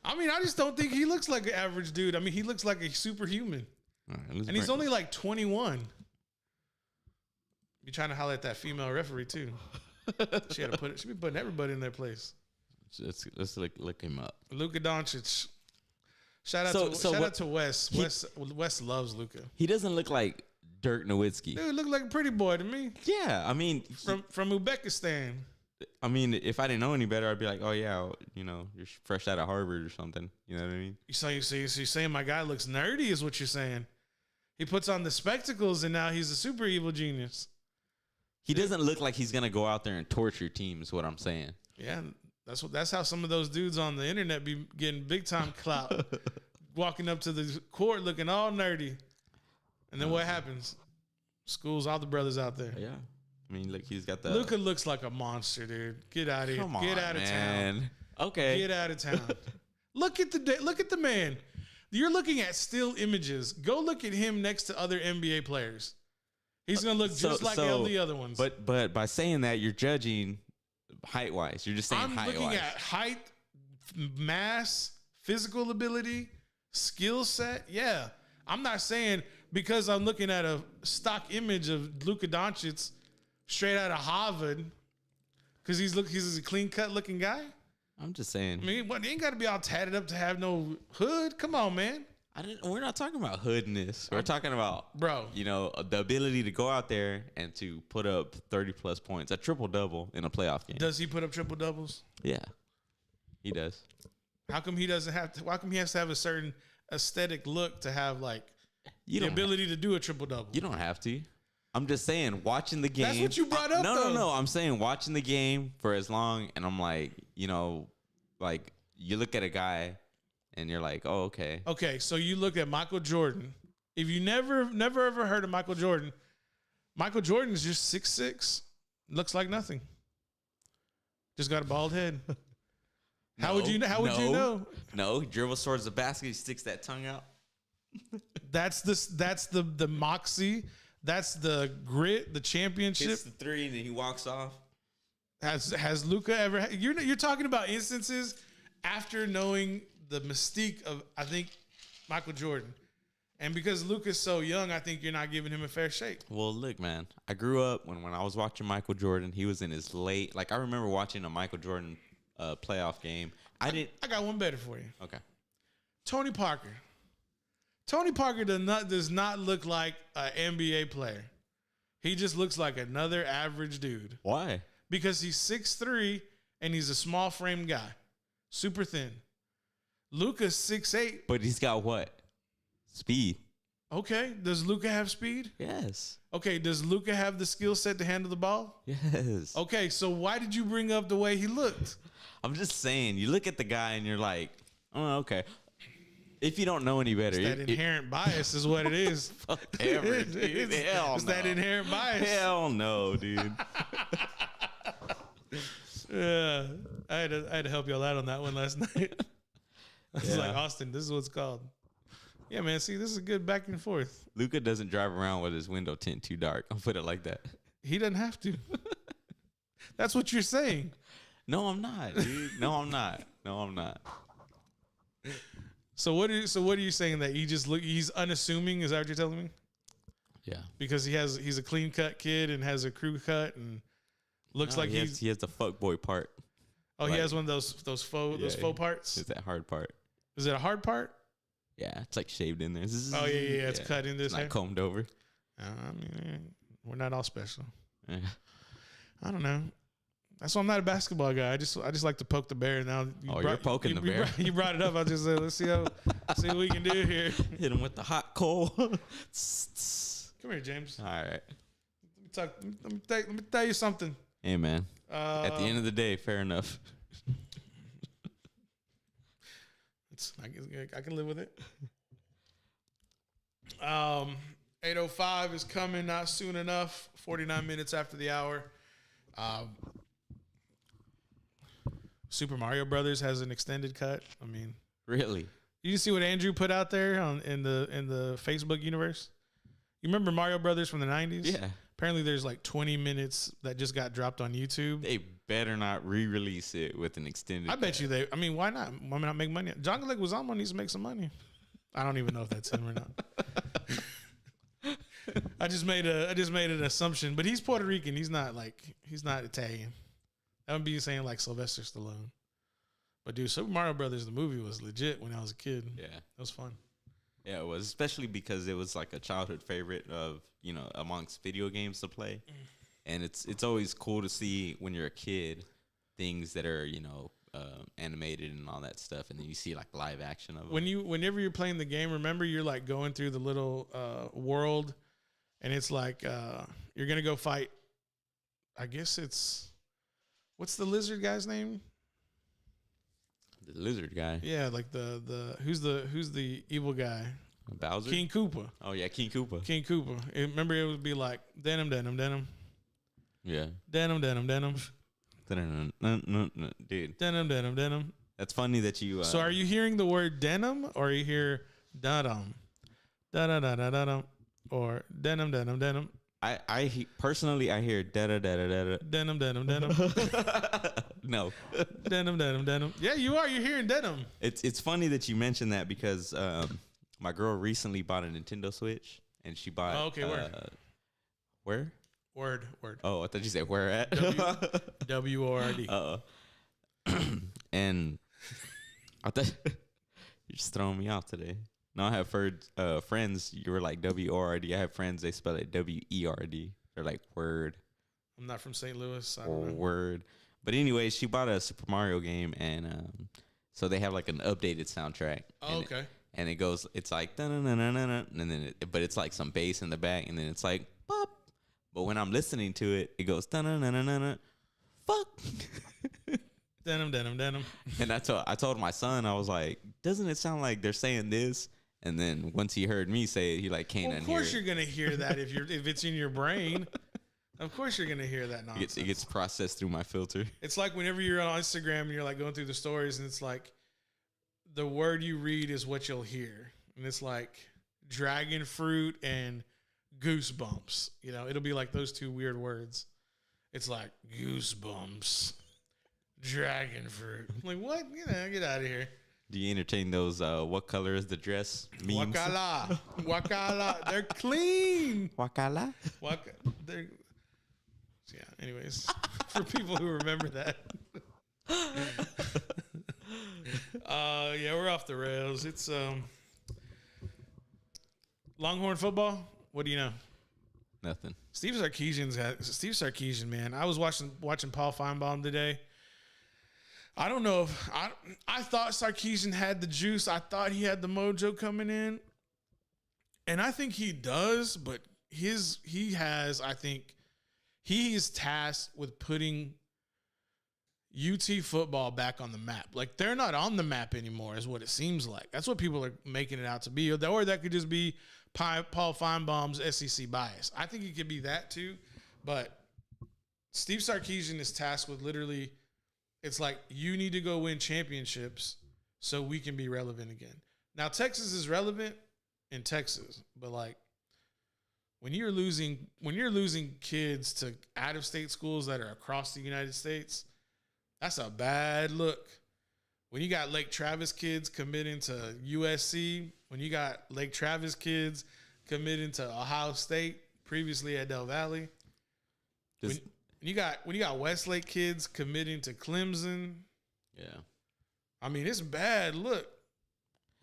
I mean, I just don't think he looks like an average dude. I mean, he looks like a superhuman. All right, and he's only like 21. You trying to holler at that female referee too? She be putting everybody in their place. Let's look him up. Luka Doncic. Shout out to Wes. Wes loves Luka. He doesn't look like Dirk Nowitzki. Dude, look like a pretty boy to me. Yeah, I mean from Uzbekistan. I mean, if I didn't know any better, I'd be like, oh yeah, you're fresh out of Harvard or something. You know what I mean? So you're saying my guy looks nerdy is what you're saying. He puts on the spectacles and now he's a super evil genius. He doesn't look like he's gonna go out there and torture teams. What I'm saying. Yeah, that's how some of those dudes on the internet be getting big time clout, walking up to the court looking all nerdy, and then what happens? Schools all the brothers out there. Yeah, I mean, look, he's got the. Luka looks like a monster, dude. Get out of here. Come on, Get out of town. Okay. Get out of town. Look at the man. You're looking at still images. Go look at him next to other NBA players. He's gonna look just like all the other ones. But by saying that, you're judging height wise. You're just saying height wise. I'm looking at height, mass, physical ability, skill set. Yeah, I'm not saying because I'm looking at a stock image of Luka Doncic straight out of Harvard because he's a clean cut looking guy. I'm just saying. I mean, he ain't got to be all tatted up to have no hood. Come on, man. We're not talking about hoodness. We're talking about, bro, the ability to go out there and to put up 30-plus points, a triple-double in a playoff game. Does he put up triple-doubles? Yeah, he does. How come he doesn't have to? Why come he has to have a certain aesthetic look to have, like, the ability to do a triple-double? You don't have to. I'm just saying, watching the game. That's what you brought up, though. No. I'm saying watching the game for as long, and I'm like, like, you look at a guy, and you're like, oh, okay. Okay, so you look at Michael Jordan. If you never ever heard of Michael Jordan is just 6'6", looks like nothing. Just got a bald head. How would you know? No, he dribbles towards the basket. He sticks that tongue out. That's the moxie. That's the grit, the championship. Hits the three and then he walks off. Has Luka ever? You're talking about instances after knowing the mystique of, I think, Michael Jordan, and because Luka's so young, I think you're not giving him a fair shake. Well, look, man, I grew up when I was watching Michael Jordan. He was in his late. Like I remember watching a Michael Jordan playoff game. I got one better for you. Okay. Tony Parker. Tony Parker does not look like an NBA player. He just looks like another average dude. Why? Because he's 6'3" and he's a small frame guy, super thin. Luka's 6'8". But he's got what? Speed. Okay. Does Luka have speed? Yes. Okay. Does Luka have the skill set to handle the ball? Yes. Okay. So why did you bring up the way he looked? I'm just saying, you look at the guy and you're like, oh, okay. If you don't know any better. It's that inherent bias is what it is. Whatever, dude. Hell it's no. that inherent bias. Hell no, dude. Yeah. I had to help y'all out on that one last night. I was like, Austin, this is what it's called. Yeah, man. See, this is a good back and forth. Luka doesn't drive around with his window tint too dark. I'll put it like that. He doesn't have to. That's what you're saying. No, I'm not, dude. No, I'm not. So what are you saying, that he's unassuming? Is that what you're telling me? Yeah. Because he's a clean cut kid and has a crew cut and looks like he has the fuckboy part. Oh, he has one of those faux parts. It's that hard part. Is it a hard part? Yeah, it's like shaved in there. Oh yeah. It's cut in this. It's not combed over. I mean, we're not all special. Yeah. I don't know. That's why I'm not a basketball guy. I just like to poke the bear. Now you're poking the bear. You brought it up. I just said, let's see what we can do here. Hit him with the hot coal. Come here, James. All right. Let me tell you something. Hey, man. At the end of the day, fair enough. I can live with it. 8:05 is coming, not soon enough. 49 minutes after the hour. Super Mario Brothers has an extended cut. I mean, really? You see what Andrew put out there in the Facebook universe? You remember Mario Brothers from the 90s? Yeah. Apparently, there's like 20 minutes that just got dropped on YouTube. They better not re-release it with an extended. I bet you they. I mean, why not? Why not make money? John Leguizamo needs to make some money. I don't even know if that's him or not. I just made an assumption, but he's Puerto Rican. He's not Italian. That would be saying like Sylvester Stallone. But dude, Super Mario Brothers, the movie, was legit when I was a kid. Yeah, it was fun. Yeah, it was, especially because it was like a childhood favorite of, amongst video games to play. And it's always cool to see when you're a kid things that are, animated and all that stuff, and then you see like live action of them. Whenever you're playing the game, remember you're like going through the little world, and it's like you're gonna go fight. I guess what's the lizard guy's name? The lizard guy. Yeah, like the who's the evil guy? Bowser? King Koopa. Oh yeah, King Koopa. Remember it would be like denim. Yeah. Denim. Dude. Denim. That's funny that you. So are you hearing the word denim, or you hear da-dum, da-da-da-da-da-dum, or denim? Personally, I hear da-da-da-da-da-da. Denim. No. Denim. Yeah, you are. You're hearing denim. It's funny that you mentioned that because my girl recently bought a Nintendo Switch, and she bought. Oh, okay, where? Word. Oh, I thought you said where at. W-O-R-D. And I thought you're just throwing me off today. No, I have heard friends. You were like W-O-R-D. I have friends. They spell it W-E-R-D. They're like word. I'm not from St. Louis. I don't know. Word. But anyway, she bought a Super Mario game, and so they have like an updated soundtrack. Oh, okay. And it goes. It's like da-na-na-na-na-na, and then but it's like some bass in the back, and then it's like pop. But when I'm listening to it, it goes da-na-na-na-na-na. Fuck. Denim. And I told my son, I was like, doesn't it sound like they're saying this? And then once he heard me say it, he like can't. Well, of course you're gonna hear that if it's in your brain. Of course you're gonna hear that nonsense. It gets processed through my filter. It's like whenever you're on Instagram and you're like going through the stories, and it's like the word you read is what you'll hear, and it's like dragon fruit and goosebumps. You know, it'll be like those two weird words. It's like goosebumps, dragon fruit. I'm like, what? You know, get out of here. Do you entertain those? What color is the dress? Memes. Wakala, wakala. They're clean. Wakala. They're. Yeah. Anyways, for people who remember that. Yeah, we're off the rails. It's Longhorn football. What do you know? Nothing. Steve Sarkisian, man. I was watching Paul Feinbaum today. I don't know if I thought Sarkisian had the juice. I thought he had the mojo coming in, and I think he does. But he is tasked with putting UT football back on the map. Like, they're not on the map anymore, is what it seems like. That's what people are making it out to be. Or that could just be Paul Feinbaum's SEC bias. I think it could be that too. But Steve Sarkisian is tasked with literally, it's like, you need to go win championships so we can be relevant again. Now, Texas is relevant in Texas, but like, when you're losing kids to out-of-state schools that are across the United States, that's a bad look. When you got Lake Travis kids committing to USC, when you got Lake Travis kids committing to Ohio State, previously at Del Valley, when you got Westlake kids committing to Clemson, yeah, I mean, it's a bad look.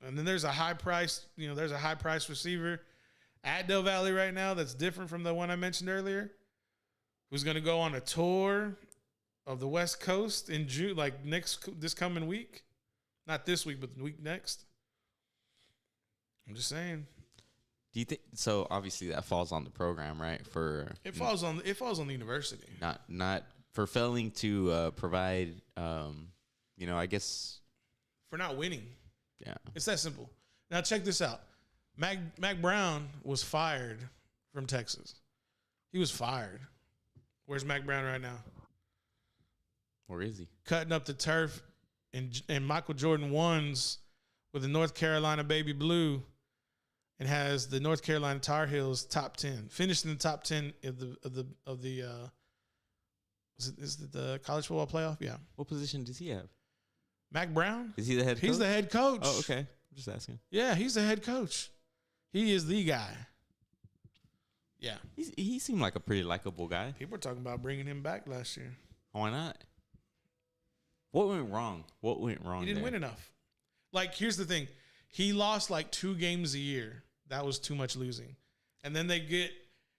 And then there's a high price receiver at Del Valley right now that's different from the one I mentioned earlier, who's going to go on a tour of the West Coast in June, like this coming week. Not this week, but the week next. I'm just saying. Do you think so? Obviously, that falls on the program, right? It falls on the university. Not for failing to provide. I guess For not winning. Yeah, it's that simple. Now check this out. Mac Brown was fired from Texas. He was fired. Where's Mac Brown right now? Where is he? Cutting up the turf in Michael Jordan 1s with the North Carolina Baby Blue, and has the North Carolina Tar Heels top 10. Finished in the top 10 of the is it the college football playoff? Yeah. What position does he have? Mac Brown? Is he the head coach? He's the head coach. Oh, okay. I'm just asking. Yeah, he's the head coach. He is the guy. Yeah. He seemed like a pretty likable guy. People were talking about bringing him back last year. Why not? What went wrong? He didn't win enough. Like, here's the thing. He lost like 2 games a year. That was too much losing. And then they get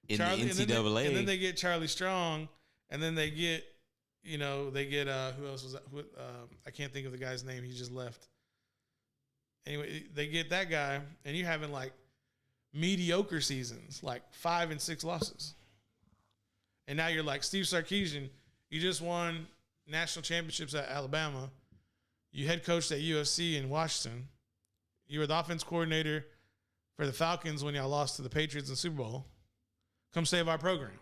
in Charlie, the NCAA. And then they get Charlie Strong. And then they get, who else was that? I can't think of the guy's name. He just left. Anyway, they get that guy, and you're having like mediocre seasons, like 5 and 6 losses. And now you're like, Steve Sarkisian, you just won national championships at Alabama. You head coached at USC in Washington. You were the offense coordinator for the Falcons when y'all lost to the Patriots in the Super Bowl. Come save our program.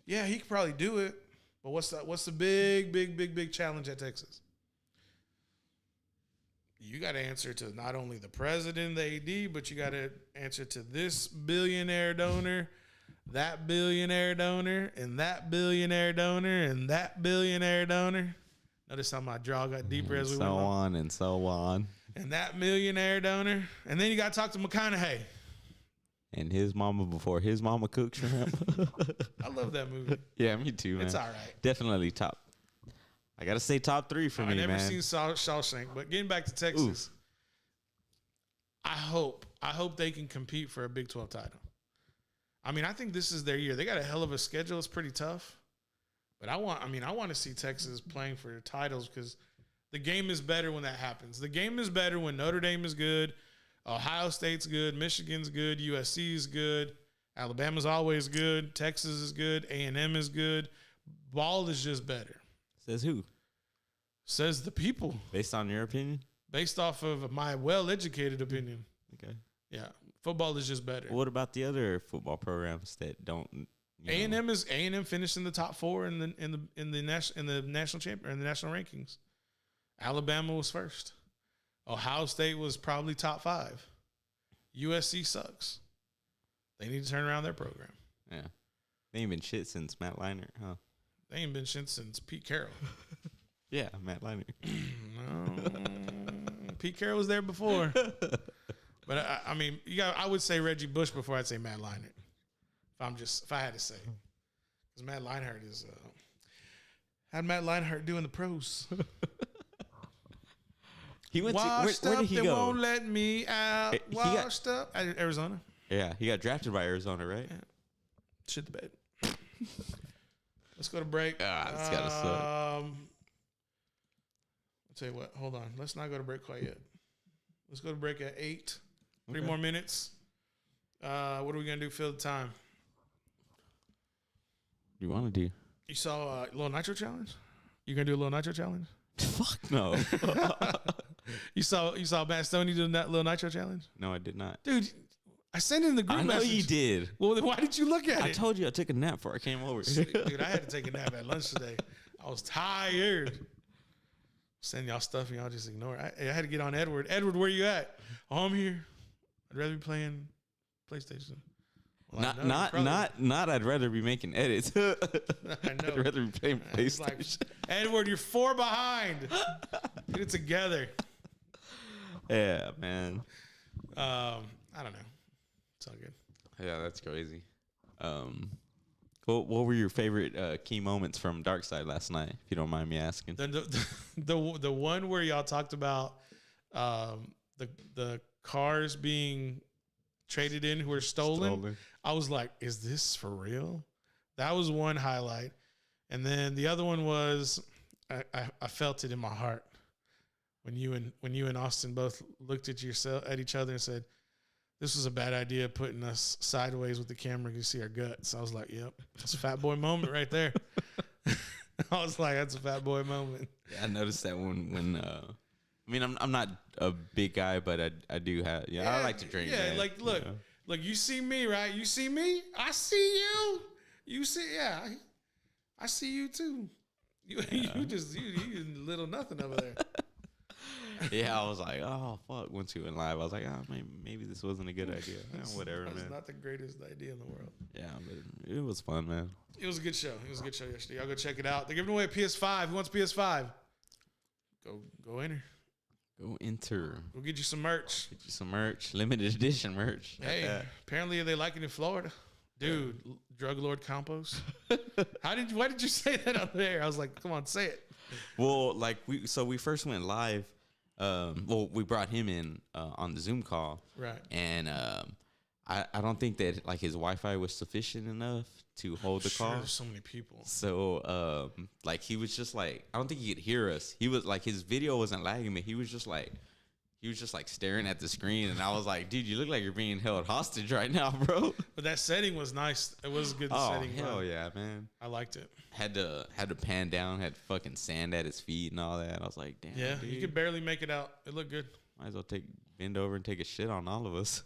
Yeah, he could probably do it. But what's the big challenge at Texas? You got to answer to not only the president, the AD, but you got to answer to this billionaire donor, that billionaire donor, and that billionaire donor, and that billionaire donor. Notice how my draw got deeper as we went on. And so on. And that millionaire donor. And then you got to talk to McConaughey. And his mama before his mama cooked shrimp. I love that movie. Yeah, me too, man. It's all right. Definitely top. I got to say top 3 for me, man. I've never seen Shawshank, but getting back to Texas, I hope they can compete for a Big 12 title. I mean, I think this is their year. They got a hell of a schedule. It's pretty tough. But I want to see Texas playing for titles, because the game is better when that happens. The game is better when Notre Dame is good, Ohio State's good, Michigan's good, USC is good, Alabama's always good, Texas is good, A&M is good. Ball is just better. Says who? Says the people. Based on your opinion? Based off of my well-educated opinion. Okay. Yeah. Football is just better. What about the other football programs that don't A&M finished in the top 4 in the national rankings. Alabama was first. Ohio State was probably top 5. USC sucks. They need to turn around their program. Yeah. They ain't been shit since Matt Leinart, huh? They ain't been shit since Pete Carroll. Yeah, Matt Leinart. No, Pete Carroll was there before. But I mean, I would say Reggie Bush before I'd say Matt Leinart. If I had to say, because Matt Leinart is how'd Matt Leinart do in the pros? He went washed where up, did he they go? won't let me out. Washed up, Arizona. Yeah, he got drafted by Arizona, right? Yeah. Shit the bed. Let's go to break. It's gotta suck. I'll tell you what. Hold on. Let's not go to break quite yet. Let's go to break at 8. 3 more minutes. What are we gonna do? Fill the time. You want to do? You saw a little nitro challenge? You gonna do a little nitro challenge? Fuck no. You saw Matt Stoney do that little nitro challenge? No, I did not. Dude, I sent it in the group I know message. you did. Well, then why did you look at it? I told you I took a nap before I came over. Dude, I had to take a nap at lunch today. I was tired. Sending y'all stuff and y'all just ignore it. I had to get on Edward. Edward, where you at? Oh, I'm here. I'd rather be playing PlayStation. Well, Not. I'd rather be making edits. I know. I'd rather be playing He's PlayStation. like, Edward, you're 4 behind. Get it together. Yeah, man. I don't know. It's all good. Yeah, that's crazy. What were your favorite key moments from Dark Side last night, if you don't mind me asking? The one where y'all talked about the cars being traded in who were stolen. I was like, is this for real? That was one highlight. And then the other one was I felt it in my heart when you and Austin both looked at each other and said, this was a bad idea putting us sideways with the camera. You see our guts. I was like, yep, that's a fat boy moment right there. I was like, that's a fat boy moment. Yeah, I noticed that when I mean, I'm not a big guy, but I do have, I like to drink. Yeah, man, like, look, you see me, right? You see me? I see you. You see, I see you too. You little nothing over there. Yeah, I was like, oh, fuck. Once you went live, I was like, oh, maybe this wasn't a good idea. Whatever, man. It's not the greatest idea in the world. Yeah, but it was fun, man. It was a good show. It was a good show yesterday. Y'all go check it out. They're giving away a PS5. Who wants PS5? Go enter. Go enter. We'll get you some merch. Get you some merch. Limited edition merch. Hey, apparently they like it in Florida. Dude, Drug Lord Campos. Why did you say that on there? I was like, come on, say it. Well, like we first went live. We brought him in on the Zoom call. Right. And I don't think that like his Wi-Fi was sufficient enough to hold the call. There's so many people. So like he was just like, I don't think he could hear us. He was like, his video wasn't lagging, but he was just like staring at the screen, and I was like, dude, you look like you're being held hostage right now, bro. But that setting was nice. It was a good setting. Oh, hell yeah, man. I liked it. Had to pan down, had fucking sand at his feet and all that. I was like, damn, yeah, dude. you could barely make it out. It looked good. Might as well bend over and take a shit on all of us.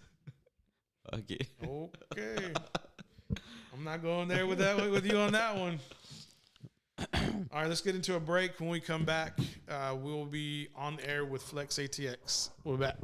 Fuck it. Okay. I'm not going there with you on that one. All right, let's get into a break. When we come back, we'll be on the air with FLXATX. We'll be back.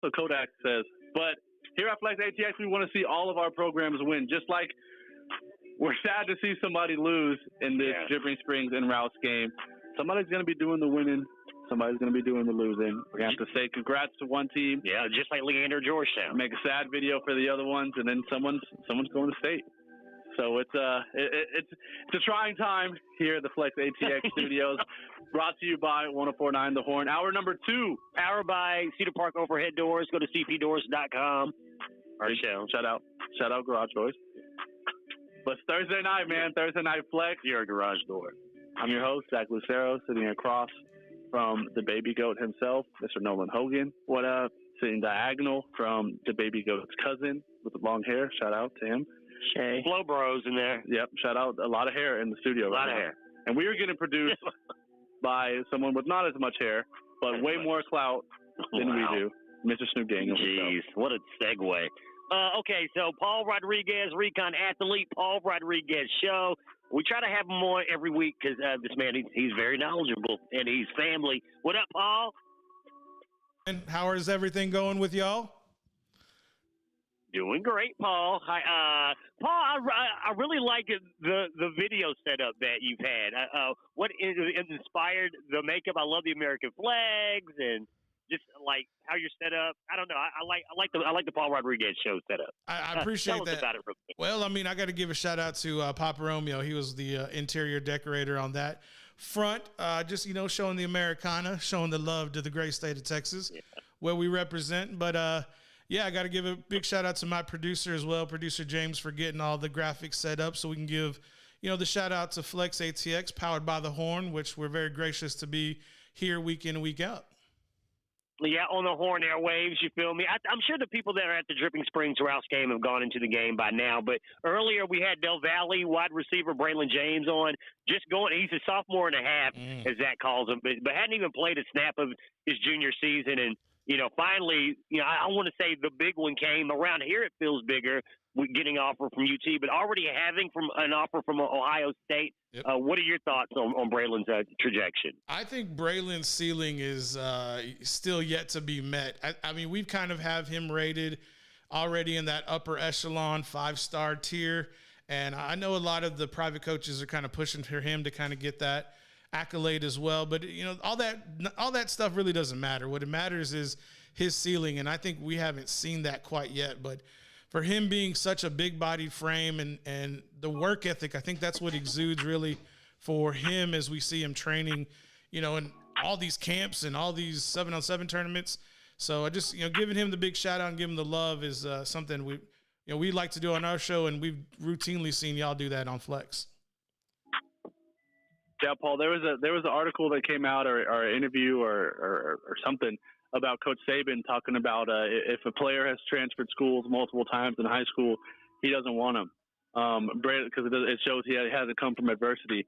So Kodak says. But here at FLXATX, we want to see all of our programs win. Just like we're sad to see somebody lose in this Dripping Springs and Rouse game. Somebody's going to be doing the winning. Somebody's going to be doing the losing. We have to say congrats to one team. Yeah, just like Leander, Georgetown. Make a sad video for the other ones, and then someone's going to state. So it's a trying time here at the FLXATX studios. Brought to you by 104.9 The Horn. Hour number 2. Powered by Cedar Park Overhead Doors. Go to cpdoors.com. Our show. Shout out Garage Doors. But it's Thursday night, man. Thursday night flex. You're a garage door. I'm your host, Zach Lucero, sitting across from the baby goat himself, Mr. Nolan Hogan. What up? Sitting diagonal from the baby goat's cousin with the long hair. Shout out to him. Shay. Flow Bros in there. Yep. Shout out. A lot of hair in the studio. A lot of hair. And we are getting produced by someone with not as much hair, but way more clout than we do. Mr. Snoop Daniels. Jeez, what a segue. Okay, so Paul Rodriguez, Recon Athlete, Paul Rodriguez Show. We try to have him on every week because this man, he's very knowledgeable, and he's family. What up, Paul? And how is everything going with y'all? Doing great, Paul. Hi, Paul. I really like the video setup that you've had. What inspired the makeup? I love the American flags and just like how you're set up. I don't know. I like the Paul Rodriguez Show setup. I appreciate tell that. us about it real quick. Well, I mean, I got to give a shout out to Papa Romeo. He was the interior decorator on that front. Just showing the Americana, showing the love to the great state of Texas, where we represent. But yeah, I got to give a big shout out to my producer as well, producer James, for getting all the graphics set up so we can give, the shout out to FLXATX, powered by the Horn, which we're very gracious to be here week in and week out. Yeah, on the Horn airwaves, you feel me? I'm sure the people that are at the Dripping Springs Rouse game have gone into the game by now, but earlier we had Del Valle wide receiver Braylon James on, just going. He's a sophomore and a half, as Zach calls him, but hadn't even played a snap of his junior season, and finally, I want to say the big one came around here. It feels bigger, getting an offer from UT, but already having an offer from Ohio State. Yep. What are your thoughts on Braylon's trajectory? I think Braylon's ceiling is still yet to be met. I mean, we've kind of have him rated already in that upper echelon 5-star tier, and I know a lot of the private coaches are kind of pushing for him to kind of get that accolade as well. But all that stuff really doesn't matter. What it matters is his ceiling, and I think we haven't seen that quite yet. But for him being such a big-bodied frame and the work ethic, I think that's what exudes really for him as we see him training, in all these camps and all these 7-on-7 tournaments. So I just, giving him the big shout out and giving him the love is something we like to do on our show, and we've routinely seen y'all do that on Flex. Yeah, Paul, there was an article that came out or an interview or something about Coach Saban talking about if a player has transferred schools multiple times in high school, he doesn't want him because it shows he hasn't come from adversity.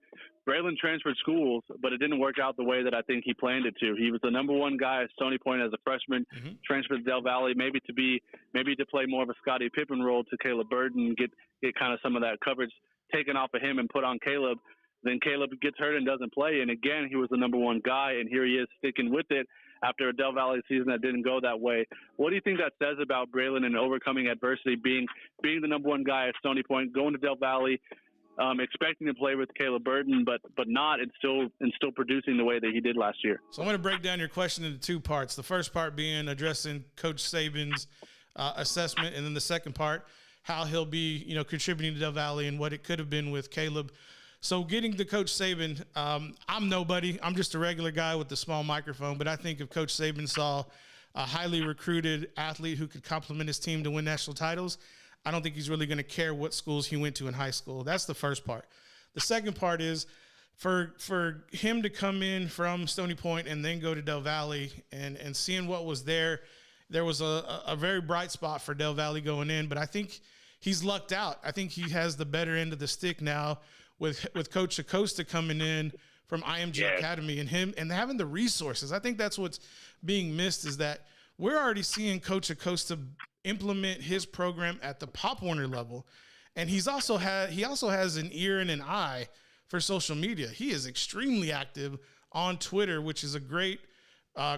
Braylon transferred schools, but it didn't work out the way that I think he planned it to. He was the number one guy at Stony Point as a freshman, transferred to Del Valle, maybe to play more of a Scottie Pippen role to Caleb Burden, get kind of some of that coverage taken off of him and put on Caleb. Then Caleb gets hurt and doesn't play, and again, he was the number one guy, and here he is sticking with it after a Del Valle season that didn't go that way. What do you think that says about Braylon and overcoming adversity, being the number one guy at Stony Point, going to Del Valle, expecting to play with Caleb Burden, but not, and still producing the way that he did last year? So I'm going to break down your question into two parts. The first part being addressing Coach Saban's assessment, and then the second part, how he'll be, contributing to Del Valle and what it could have been with Caleb. So getting to Coach Saban, I'm nobody. I'm just a regular guy with a small microphone. But I think if Coach Saban saw a highly recruited athlete who could complement his team to win national titles, I don't think he's really going to care what schools he went to in high school. That's the first part. The second part is for him to come in from Stony Point and then go to Del Valle and seeing what was there. There was a very bright spot for Del Valle going in, but I think he's lucked out. I think he has the better end of the stick now with Coach Acosta coming in from IMG Academy and him and having the resources. I think that's what's being missed, is that we're already seeing Coach Acosta implement his program at the Pop Warner level. And he also has an ear and an eye for social media. He is extremely active on Twitter, which is a great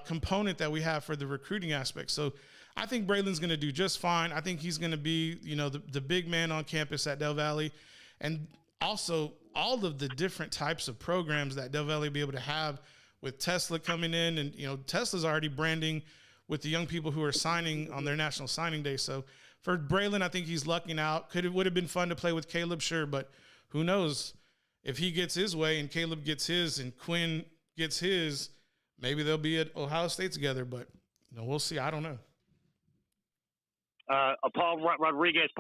component that we have for the recruiting aspect. So I think Braylon's going to do just fine. I think he's going to be, the big man on campus at Del Valle. And also all of the different types of programs that Del Valle will be able to have with Tesla coming in. And, Tesla's already branding with the young people who are signing on their National Signing Day. So for Braylon, I think he's lucking out. Would have been fun to play with Caleb, sure, but who knows if he gets his way and Caleb gets his and Quinn gets his, maybe they'll be at Ohio State together, but we'll see. I don't know. Paul Rodriguez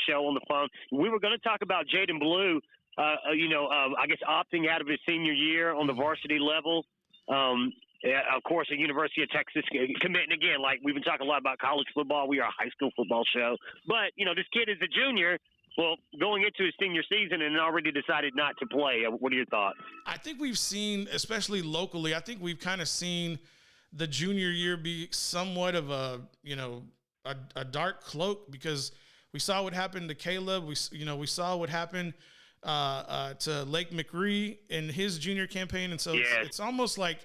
show on the phone. We were going to talk about Jaden Blue, I guess opting out of his senior year on the varsity level. Of course, the University of Texas committing again. Like we've been talking a lot about college football. We are a high school football show, but this kid is a junior. Well, going into his senior season and already decided not to play. What are your thoughts? I think we've seen, especially locally, I think we've kind of seen the junior year be somewhat of a dark cloak, because we saw what happened to Caleb. We saw what happened to Lake McRee in his junior campaign. And so it's almost like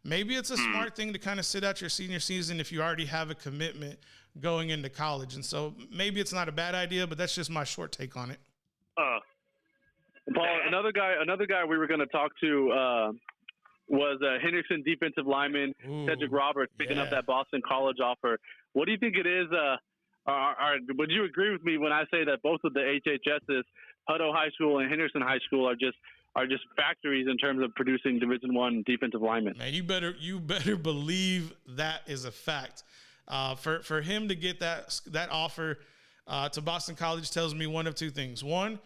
maybe it's a smart thing to kind of sit out your senior season if you already have a commitment going into college. And so maybe it's not a bad idea, but that's just my short take on it. Paul, another guy we were going to talk to was Henderson defensive lineman Cedric Roberts picking up that Boston College offer. What do you think it is? Would you agree with me when I say that both of the HHSs, Hutto High School and Henderson High School, are just factories in terms of producing Division I defensive linemen? Man, you better believe that is a fact. For him to get that offer to Boston College tells me one of two things. One,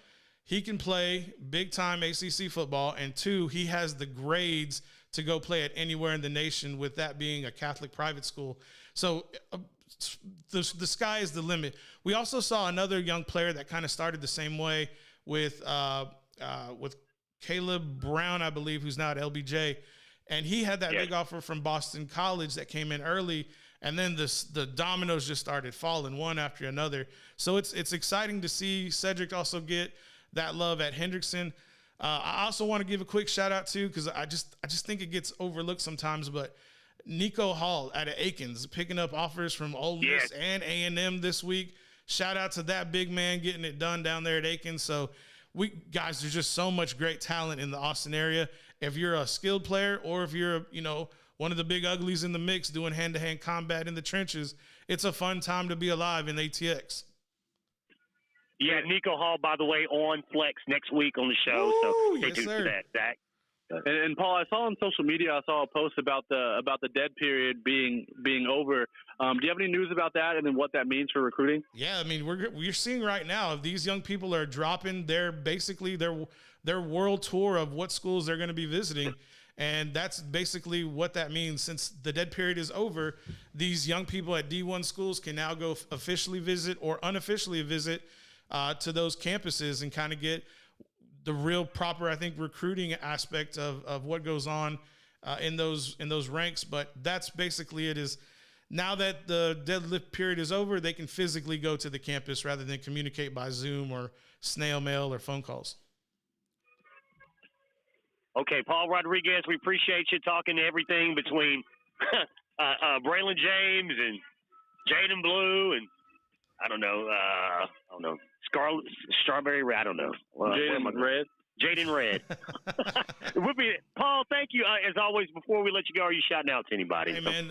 he can play big-time ACC football, and two, he has the grades to go play at anywhere in the nation, with that being a Catholic private school. So the sky is the limit. We also saw another young player that kind of started the same way with Caleb Brown, I believe, who's now at LBJ, and he had that big offer from Boston College that came in early, and then the dominoes just started falling one after another. So it's exciting to see Cedric also get that love at Hendrickson. I also want to give a quick shout out too, because I just think it gets overlooked sometimes, but Nico Hall out of Aikens picking up offers from Ole Miss and A&M this week. Shout out to that big man getting it done down there at Aikens. So there's just so much great talent in the Austin area. If you're a skilled player, or if you're one of the big uglies in the mix doing hand-to-hand combat in the trenches, it's a fun time to be alive in ATX. Yeah, Nico Hall, by the way, on Flex next week on the show. Ooh, so stay yes, tuned sir. for that, Zach. And Paul, I saw on social media, I saw a post about the dead period being over. Do you have any news about that, and then what that means for recruiting? Yeah, I mean, we're seeing right now, if these young people are dropping their world tour of what schools they're going to be visiting, and that's basically what that means. Since the dead period is over, these young people at D1 schools can now go officially visit or unofficially visit to those campuses and kind of get the real proper, I think, recruiting aspect of what goes on in those ranks. But that's basically it. Is now that the deadlift period is over, they can physically go to the campus rather than communicate by Zoom or snail mail or phone calls. Okay, Paul Rodriguez, we appreciate you talking to everything between Braylon James and Jaden Blue and I don't know, Strawberry Red. I don't know. Jaden Red. Paul, thank you. As always, before we let you go, are you shouting out to anybody? Hey, man,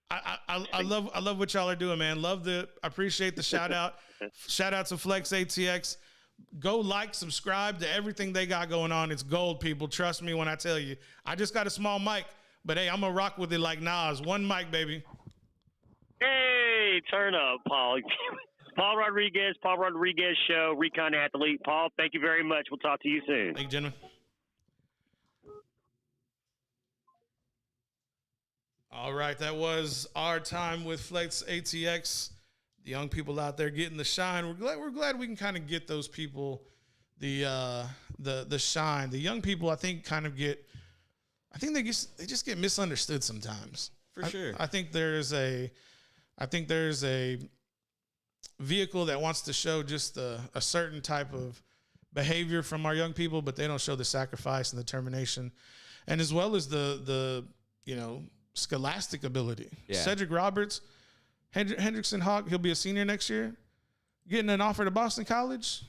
I love what y'all are doing, man. I appreciate the shout out. Shout out to FLXATX. Go like, subscribe to everything they got going on. It's gold, people. Trust me when I tell you. I just got a small mic, but hey, I'm going to rock with it like Nas. One mic, baby. Hey, turn up, Paul. Paul Rodriguez Show, Recon Athlete. Paul, thank you very much. We'll talk to you soon. Thank you, gentlemen. All right, that was our time with FLXATX. The young people out there getting the shine. We're glad we can kind of get those people the shine. The young people, I think, they just get misunderstood sometimes. For sure. I think there's a vehicle that wants to show just a certain type of behavior from our young people, but they don't show the sacrifice and the determination, and as well as the scholastic ability. Yeah. Cedric Roberts, Hendrickson Hawk, he'll be a senior next year. Getting an offer to Boston College.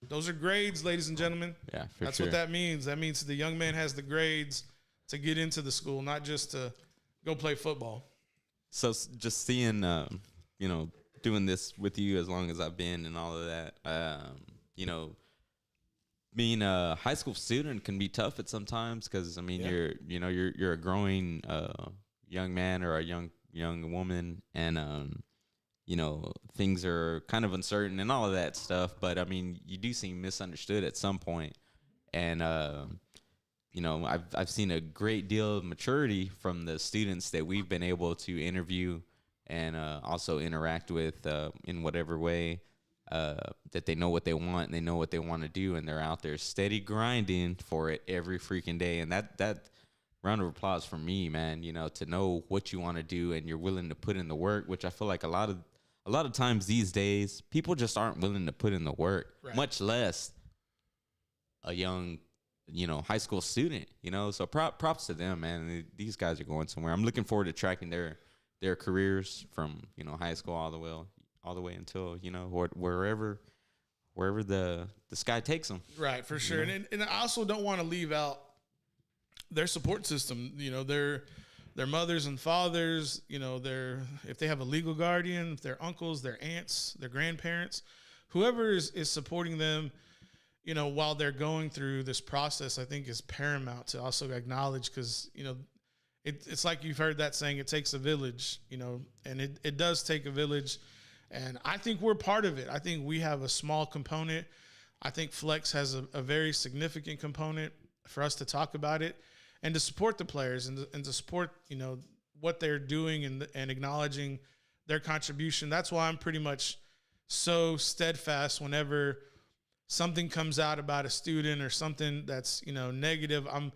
Those are grades, ladies and gentlemen. Yeah, That's what that means. That means the young man has the grades to get into the school, not just to go play football. So just seeing, you know, doing this with you as long as I've been and all of that, you know, being a high school student can be tough at sometimes because, I mean, you're a growing young man or a young woman, and you know, things are kind of uncertain and all of that stuff. But I mean, you do seem misunderstood at some point, and you know, I've seen a great deal of maturity from the students that we've been able to interview and also interact with in whatever way that they know what they want and they know what they want to do, and they're out there steady grinding for it every freaking day. And that round of applause for me, man, you know, to know what you want to do and you're willing to put in the work, which I feel like a lot of times these days people just aren't willing to put in the work, Right. much less a young, you know, high school student, you know. So props to them, man. These guys are going somewhere. I'm looking forward to tracking their careers from, you know, high school all the way until, you know, wherever the sky takes them. Right, for sure. And I also don't want to leave out their support system. You know, their mothers and fathers, you know, if they have a legal guardian, their uncles, their aunts, their grandparents, whoever is supporting them, you know, while they're going through this process, I think is paramount to also acknowledge, because, you know, it's like you've heard that saying, it takes a village, you know, and it does take a village. And I think we're part of it. I think we have a small component. I think Flex has a very significant component for us to talk about it and to support the players and to support, you know, what they're doing and acknowledging their contribution. That's why I'm pretty much so steadfast whenever something comes out about a student or something that's, you know, negative. I'm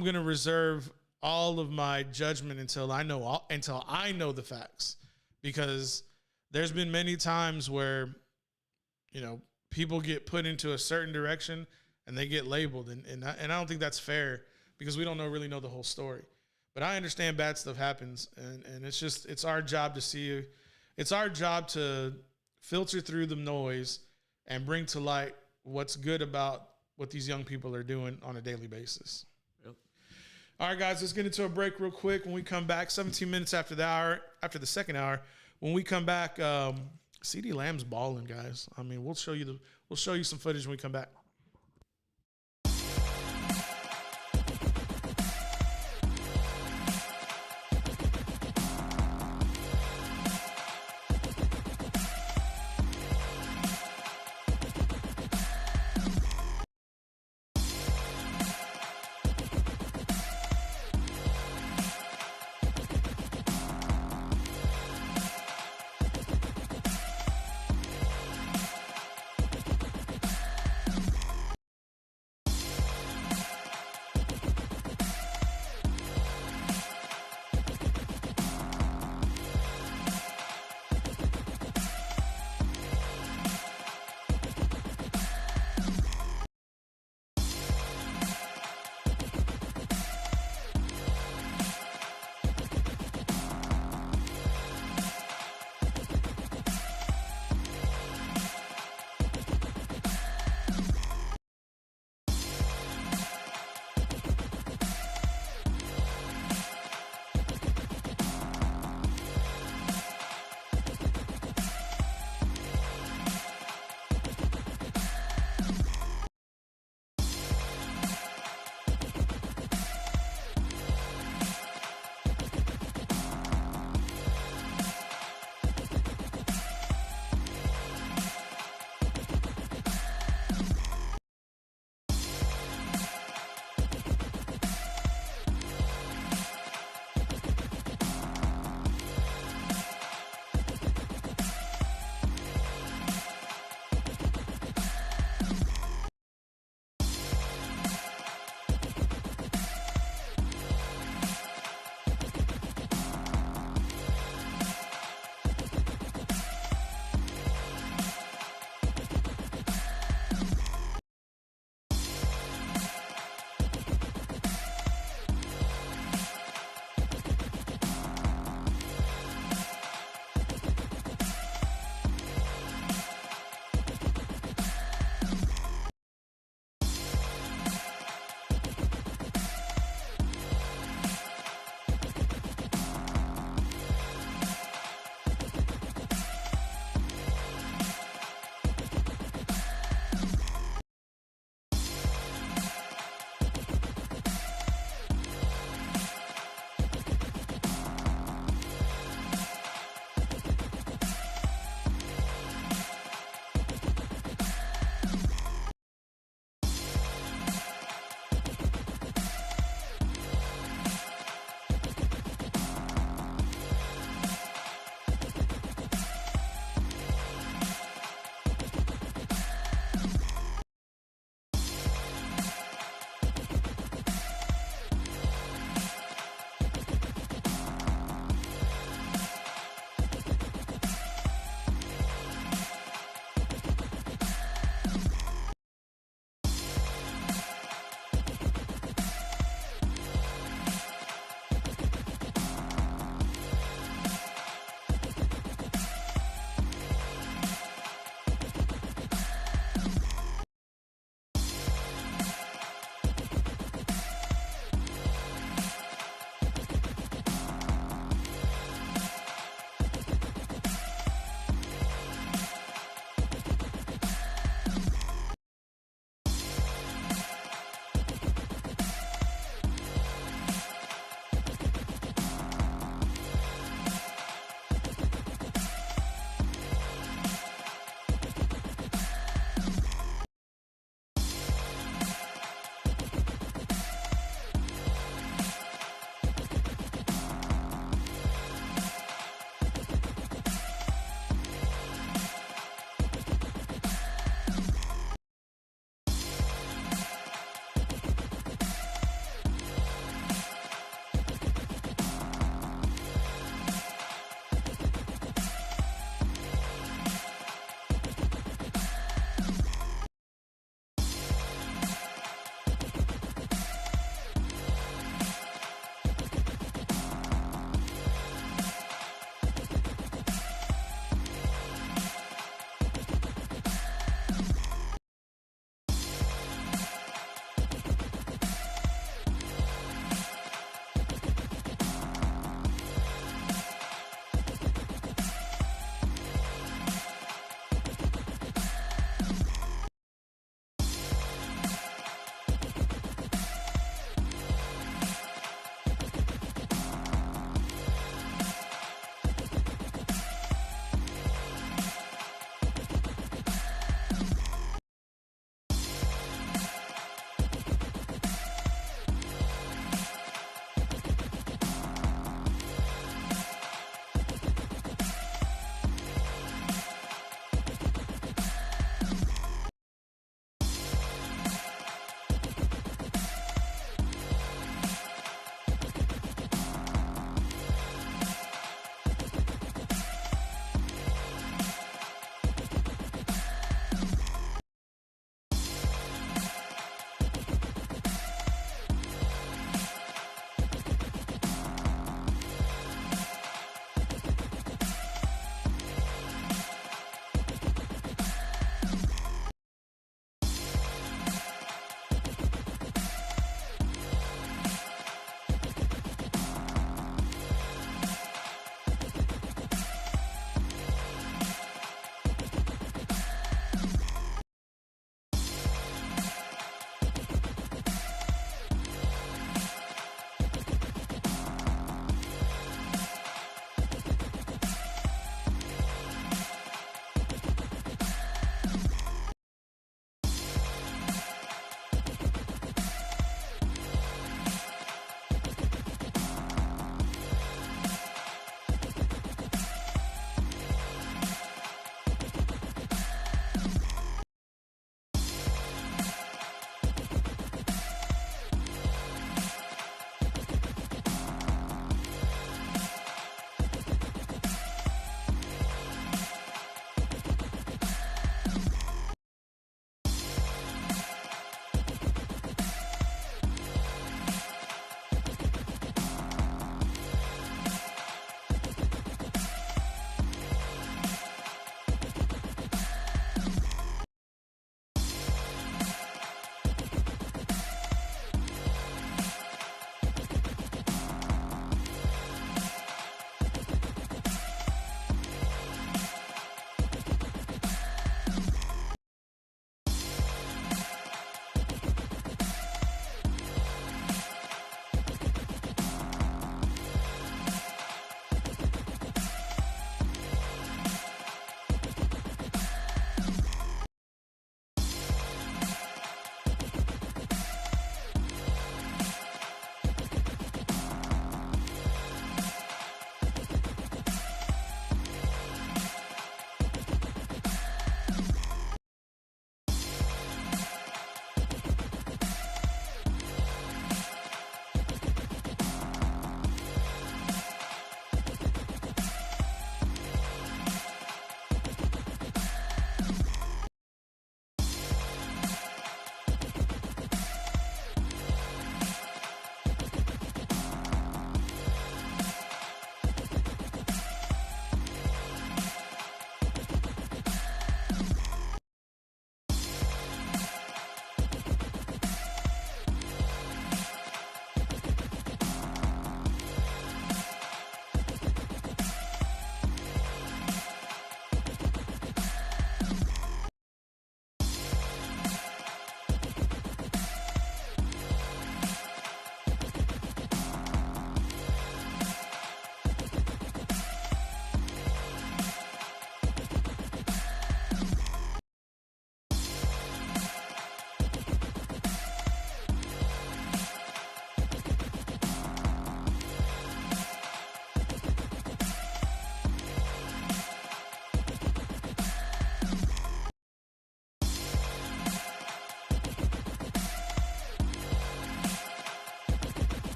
going to reserve all of my judgment until I know the facts, because there's been many times where, you know, people get put into a certain direction and they get labeled, and I don't think that's fair, because we don't really know the whole story. But I understand bad stuff happens, and it's our job to see. It's our job to filter through the noise and bring to light what's good about what these young people are doing on a daily basis. Yep. All right, guys, let's get into a break real quick. When we come back, 17 minutes after the second hour, when we come back, CeeDee Lamb's balling, guys. I mean, we'll show you some footage when we come back.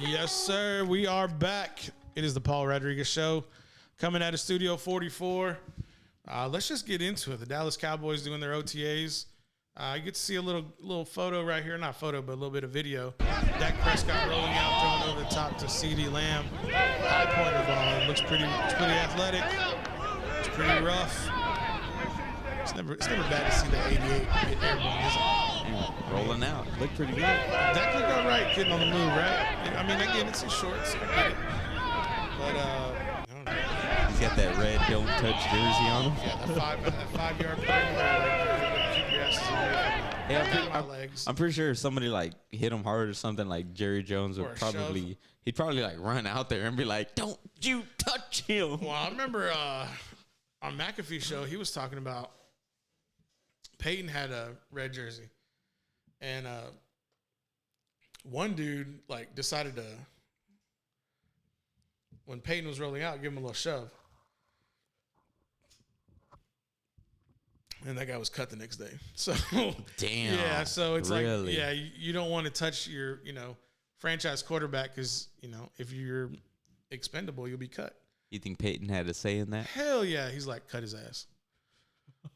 Yes, sir. We are back. It is the Paul Rodriguez Show coming out of Studio 44. Let's just get into it. The Dallas Cowboys doing their OTAs. You get to see a little photo right here. Not photo, but a little bit of video. Dak Prescott rolling out, throwing over the top to CeeDee Lamb. High pointer ball. It looks pretty athletic. It's pretty rough. It's never bad to see the 88 get airborne, is it? Rolling out. Looked pretty good. Dak looked all right getting on the move, right? I mean, again, it's his shorts. I get it. But, I don't know. He's got that red don't touch jersey on him. Yeah, that 5 yard perimeter, keep your asses away from my legs. I'm pretty sure if somebody like hit him hard or something, like Jerry Jones Or would a probably, he'd probably like run out there and be like, "Don't you touch him." Well, I remember on McAfee's show, he was talking about Peyton had a red jersey, and one dude like decided to, when Peyton was rolling out, give him a little shove, and that guy was cut the next day. So Damn. yeah, so it's really? like, yeah, you don't want to touch your franchise quarterback because if you're expendable, you'll be cut. You think Peyton had a say in that? Hell yeah, he's like, cut his ass.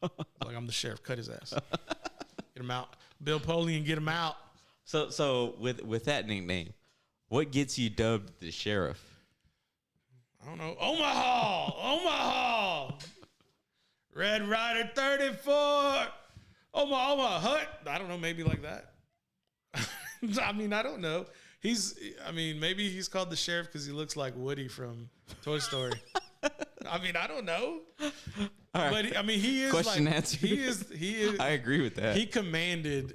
Like, I'm the sheriff, cut his ass. Get him out. Bill Polian, get him out. So with that nickname, what gets you dubbed the sheriff? I don't know. Omaha. Red Rider 34. Omaha Hut. I don't know, maybe like that. I mean, I don't know. Maybe he's called the sheriff because he looks like Woody from Toy Story. I mean, I don't know. All right. But he is Question like, answered. he is. I agree with that. He commanded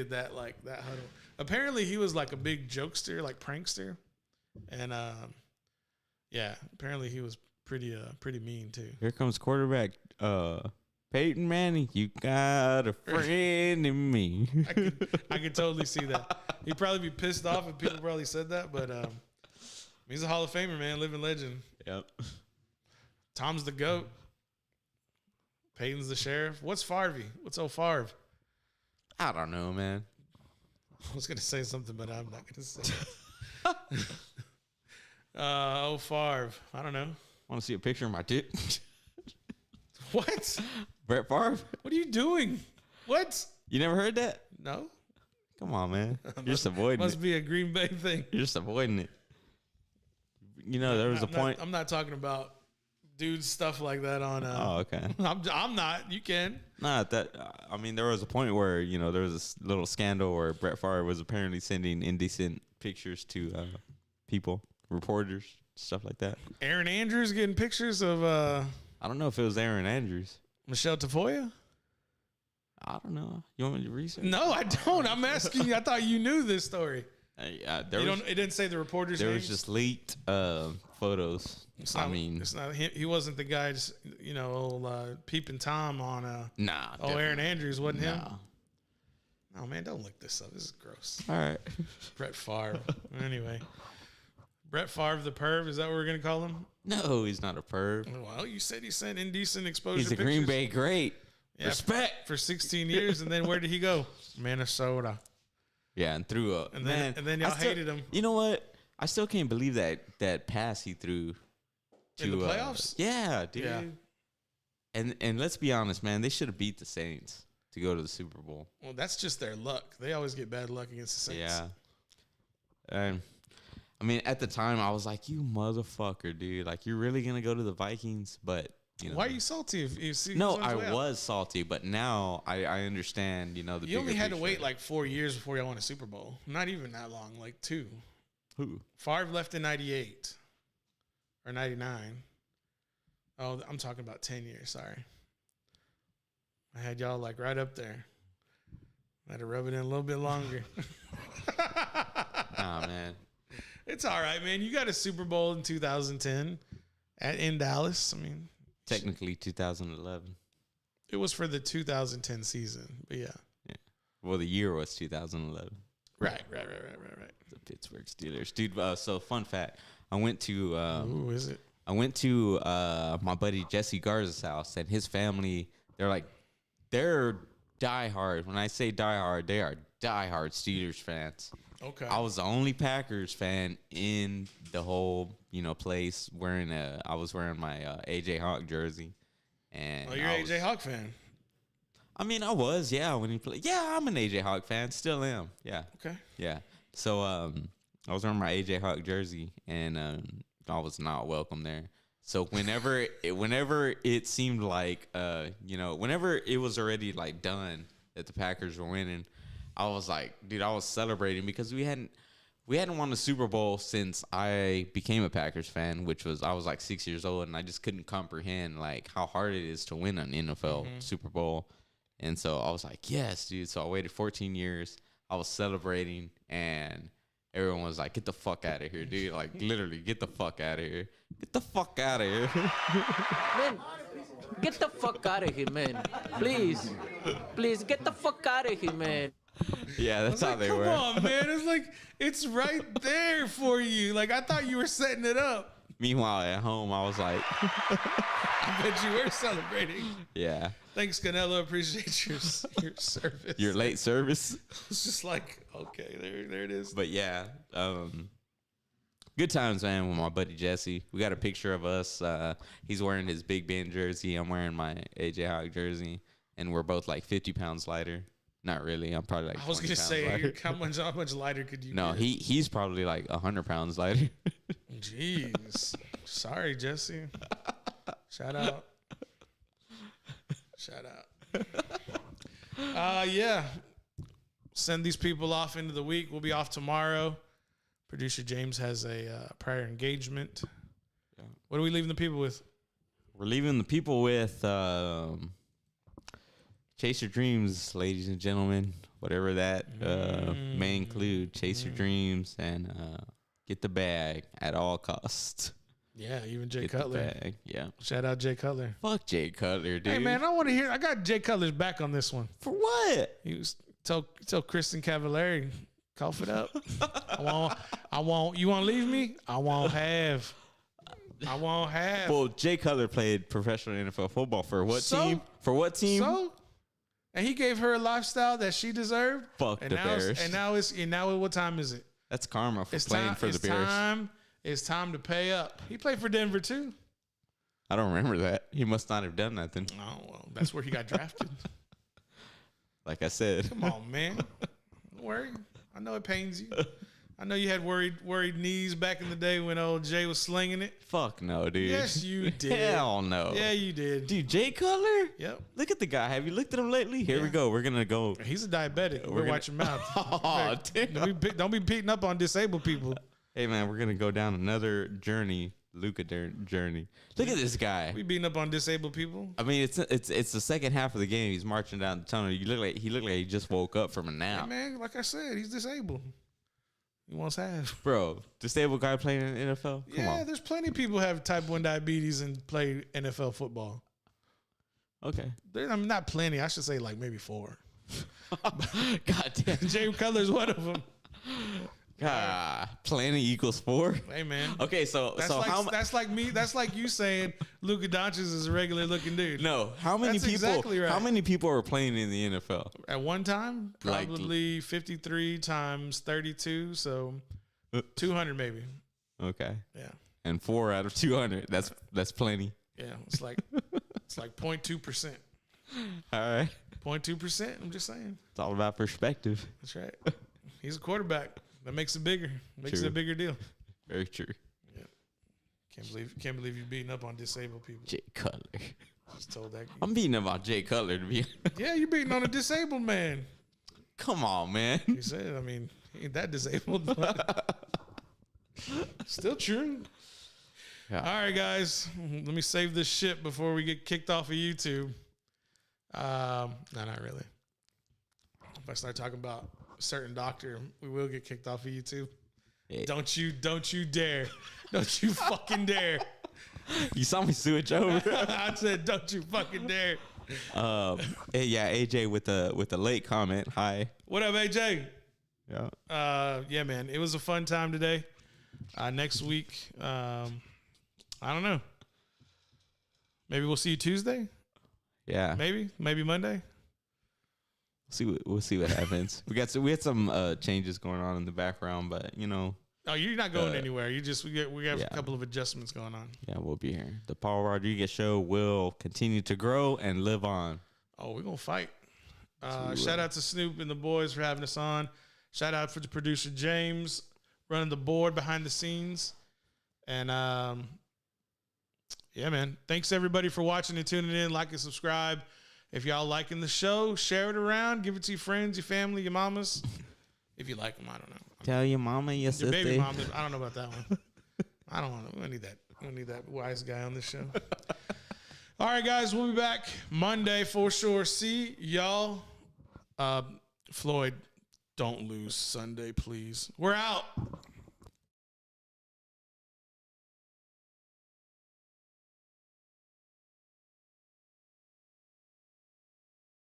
that that huddle. Apparently, he was like a big jokester, like prankster, and yeah. Apparently, he was pretty mean too. Here comes quarterback Peyton Manning. You got a friend in me. I could totally see that. He'd probably be pissed off if people probably said that, but he's a Hall of Famer, man, living legend. Yep. Tom's the GOAT. Peyton's the sheriff. What's Favre? What's old Favre? I don't know, man. I was going to say something, but I'm not going to say it. Old Favre. I don't know. Want to see a picture of my dick? What? Brett Favre? What are you doing? What? You never heard that? No? Come on, man. You're just avoiding Must it. be a Green Bay thing. You're just avoiding it. There was a point. I'm not talking about dudes stuff like that on. Oh, okay. I'm not. You can. Not that. There was a point where there was this little scandal where Brett Favre was apparently sending indecent pictures to people, reporters, stuff like that. Aaron Andrews getting pictures of I don't know if it was Aaron Andrews. Michelle Tafoya. I don't know. You want me to research? No, I don't. I'm asking you. I thought you knew this story. It didn't say the reporter's name. There was just leaked photos. It's not him. He wasn't the guy. Just old peeping Tom on. Nah. Aaron Andrews wasn't him. No. Oh man, don't look this up. This is gross. All right. Brett Favre. Anyway, Brett Favre the perv. Is that what we're gonna call him? No, he's not a perv. Well, you said he sent indecent exposure. He's a pictures. Green Bay great. Yeah, Respect for 16 years, and then where did he go? Minnesota. Yeah, and threw up. And then y'all hated him. You know what? I still can't believe that pass he threw to in the playoffs. Yeah, dude. Yeah. And let's be honest, man. They should have beat the Saints to go to the Super Bowl. Well, that's just their luck. They always get bad luck against the Saints. Yeah. At the time, I was like, "You motherfucker, dude! Like, you're really gonna go to the Vikings?" But why are you salty? If you see, no, I was salty, but now I understand. The you only had to wait like 4 years before y'all won a Super Bowl. Not even that long, like 2. Who? Favre left in 98 or 99. Oh, I'm talking about 10 years. Sorry, I had y'all like right up there. I had to rub it in a little bit longer. Nah, man. It's all right, man. You got a Super Bowl in 2010 in Dallas. Technically 2011. It was for the 2010 season, but yeah. Well, the year was 2011. Right. The Pittsburgh Steelers, dude. So fun fact, I went to. Who is it? I went to my buddy Jesse Garza's house, and his family. They're diehard. When I say diehard, they are diehard Steelers fans. Okay. I was the only Packers fan in the whole, place I was wearing my AJ Hawk jersey. And you're an AJ Hawk fan. I mean, I was, when he played. Yeah, I'm an AJ Hawk fan. Still am. Yeah. Okay. Yeah. So I was wearing my AJ Hawk jersey, and I was not welcome there. So whenever it seemed like, whenever it was already like done that the Packers were winning, I was like, dude, I was celebrating because we hadn't won the Super Bowl since I became a Packers fan, I was like 6 years old, and I just couldn't comprehend like how hard it is to win an NFL Super Bowl. And so I was like, yes, dude. So I waited 14 years. I was celebrating, and everyone was like, get the fuck out of here, dude. Like, literally, get the fuck out of here. Get the fuck out of here. Man, get the fuck out of here, man. Please, get the fuck out of here, man. Yeah, that's how they were. Come on, man. It's like, it's right there for you. Like, I thought you were setting it up. Meanwhile, at home, I was like, I bet you were celebrating. yeah. Thanks, Canelo. Appreciate your service. Your late service. It's just like, okay, there it is. But yeah, good times, man, with my buddy Jesse. We got a picture of us. He's wearing his Big Ben jersey. I'm wearing my AJ Hawk jersey. And we're both like 50 pounds lighter. Not really. I'm probably like I was going to say, lighter. how much lighter could you No, get? he's probably like 100 pounds lighter. Jeez. Sorry, Jesse. Shout out. Yeah. Send these people off into the week. We'll be off tomorrow. Producer James has a prior engagement. Yeah. What are we leaving the people with? We're leaving the people with chase your dreams, ladies and gentlemen. Whatever that may include. Chase your dreams and get the bag at all costs. Yeah, even Jay Get Cutler. the bag. Yeah. Shout out Jay Cutler. Fuck Jay Cutler, dude. Hey man, I got Jay Cutler's back on this one. For what? He was tell Kristen Cavallari, cough it up. I won't. You want to leave me? I won't have. Well, Jay Cutler played professional NFL football for what team? For what team? So, and he gave her a lifestyle that she deserved. Fuck the Bears. And now what time is it? That's karma for playing for the Bears. It's time to pay up. He played for Denver too. I don't remember that. He must not have done nothing. Oh well, that's where he got drafted. Like I said. Come on, man. Don't worry. I know it pains you. I know you had worried knees back in the day when old Jay was slinging it. Fuck no, dude. Yes, you did. Hell no. Yeah, you did. Dude, Jay Cutler? Yep. Look at the guy. Have you looked at him lately? Here we go. We're going to go. He's a diabetic. We're watch your mouth. Oh, damn. Don't be beating up on disabled people. Hey, man, we're going to go down another journey, Luca journey. Look at this guy. We beating up on disabled people. I mean, it's the second half of the game. He's marching down the tunnel. He looked like he just woke up from a nap. Hey, man, like I said, he's disabled. He wants half. Bro, disabled guy playing in the NFL? Come on. There's plenty of people who have type 1 diabetes and play NFL football. Okay. Not plenty. I should say like maybe 4. God damn. Jay Cutler's one of them. Plenty equals 4? Hey, man. Okay, so that's like me. That's like you saying Luka Doncic is a regular looking dude. No, how many That's people? exactly right. How many people are playing in the NFL? At one time, probably 53 times 32, so 200 maybe. Okay. Yeah. And 4 out of 200. That's plenty. Yeah, it's like 0.2%. All right. 0.2%. I'm just saying. It's all about perspective. That's right. He's a quarterback. That makes it bigger. Makes True. it a bigger deal. Very true. Yeah. Can't believe you're beating up on disabled people. Jay Cutler. Just told that. I'm beating up on Jay Cutler to be. Yeah, you're beating on a disabled man. Come on, man. He said, I mean, he ain't that disabled, but still true. Yeah. All right, guys. Let me save this shit before we get kicked off of YouTube. No, not really. If I start talking about a certain doctor, we will get kicked off of YouTube. Hey. Don't you dare. Don't you fucking dare. You saw me switch over. I said, don't you fucking dare. Hey, yeah, AJ with a late comment. Hi. What up, AJ? Yeah. Yeah, man. It was a fun time today. Next week, I don't know. Maybe we'll see you Tuesday. Yeah. Maybe Monday. We'll see what happens. We had some changes going on in the background, but you know. Oh, you're not going anywhere. We have a couple of adjustments going on. Yeah, we'll be here. The Paul Rodriguez Show will continue to grow and live on. Oh, we're gonna fight. Shout out to Snoop and the boys for having us on. Shout out for the producer James running the board behind the scenes. And yeah, man. Thanks everybody for watching and tuning in. Like and subscribe. If y'all liking the show, share it around. Give it to your friends, your family, your mamas. If you like them, I don't know. Tell your mama, your sister. Baby mamas. I don't know about that one. I don't want to. We don't need that. We don't need that wise guy on this show. All right, guys. We'll be back Monday for sure. See y'all. Floyd, don't lose Sunday, please. We're out.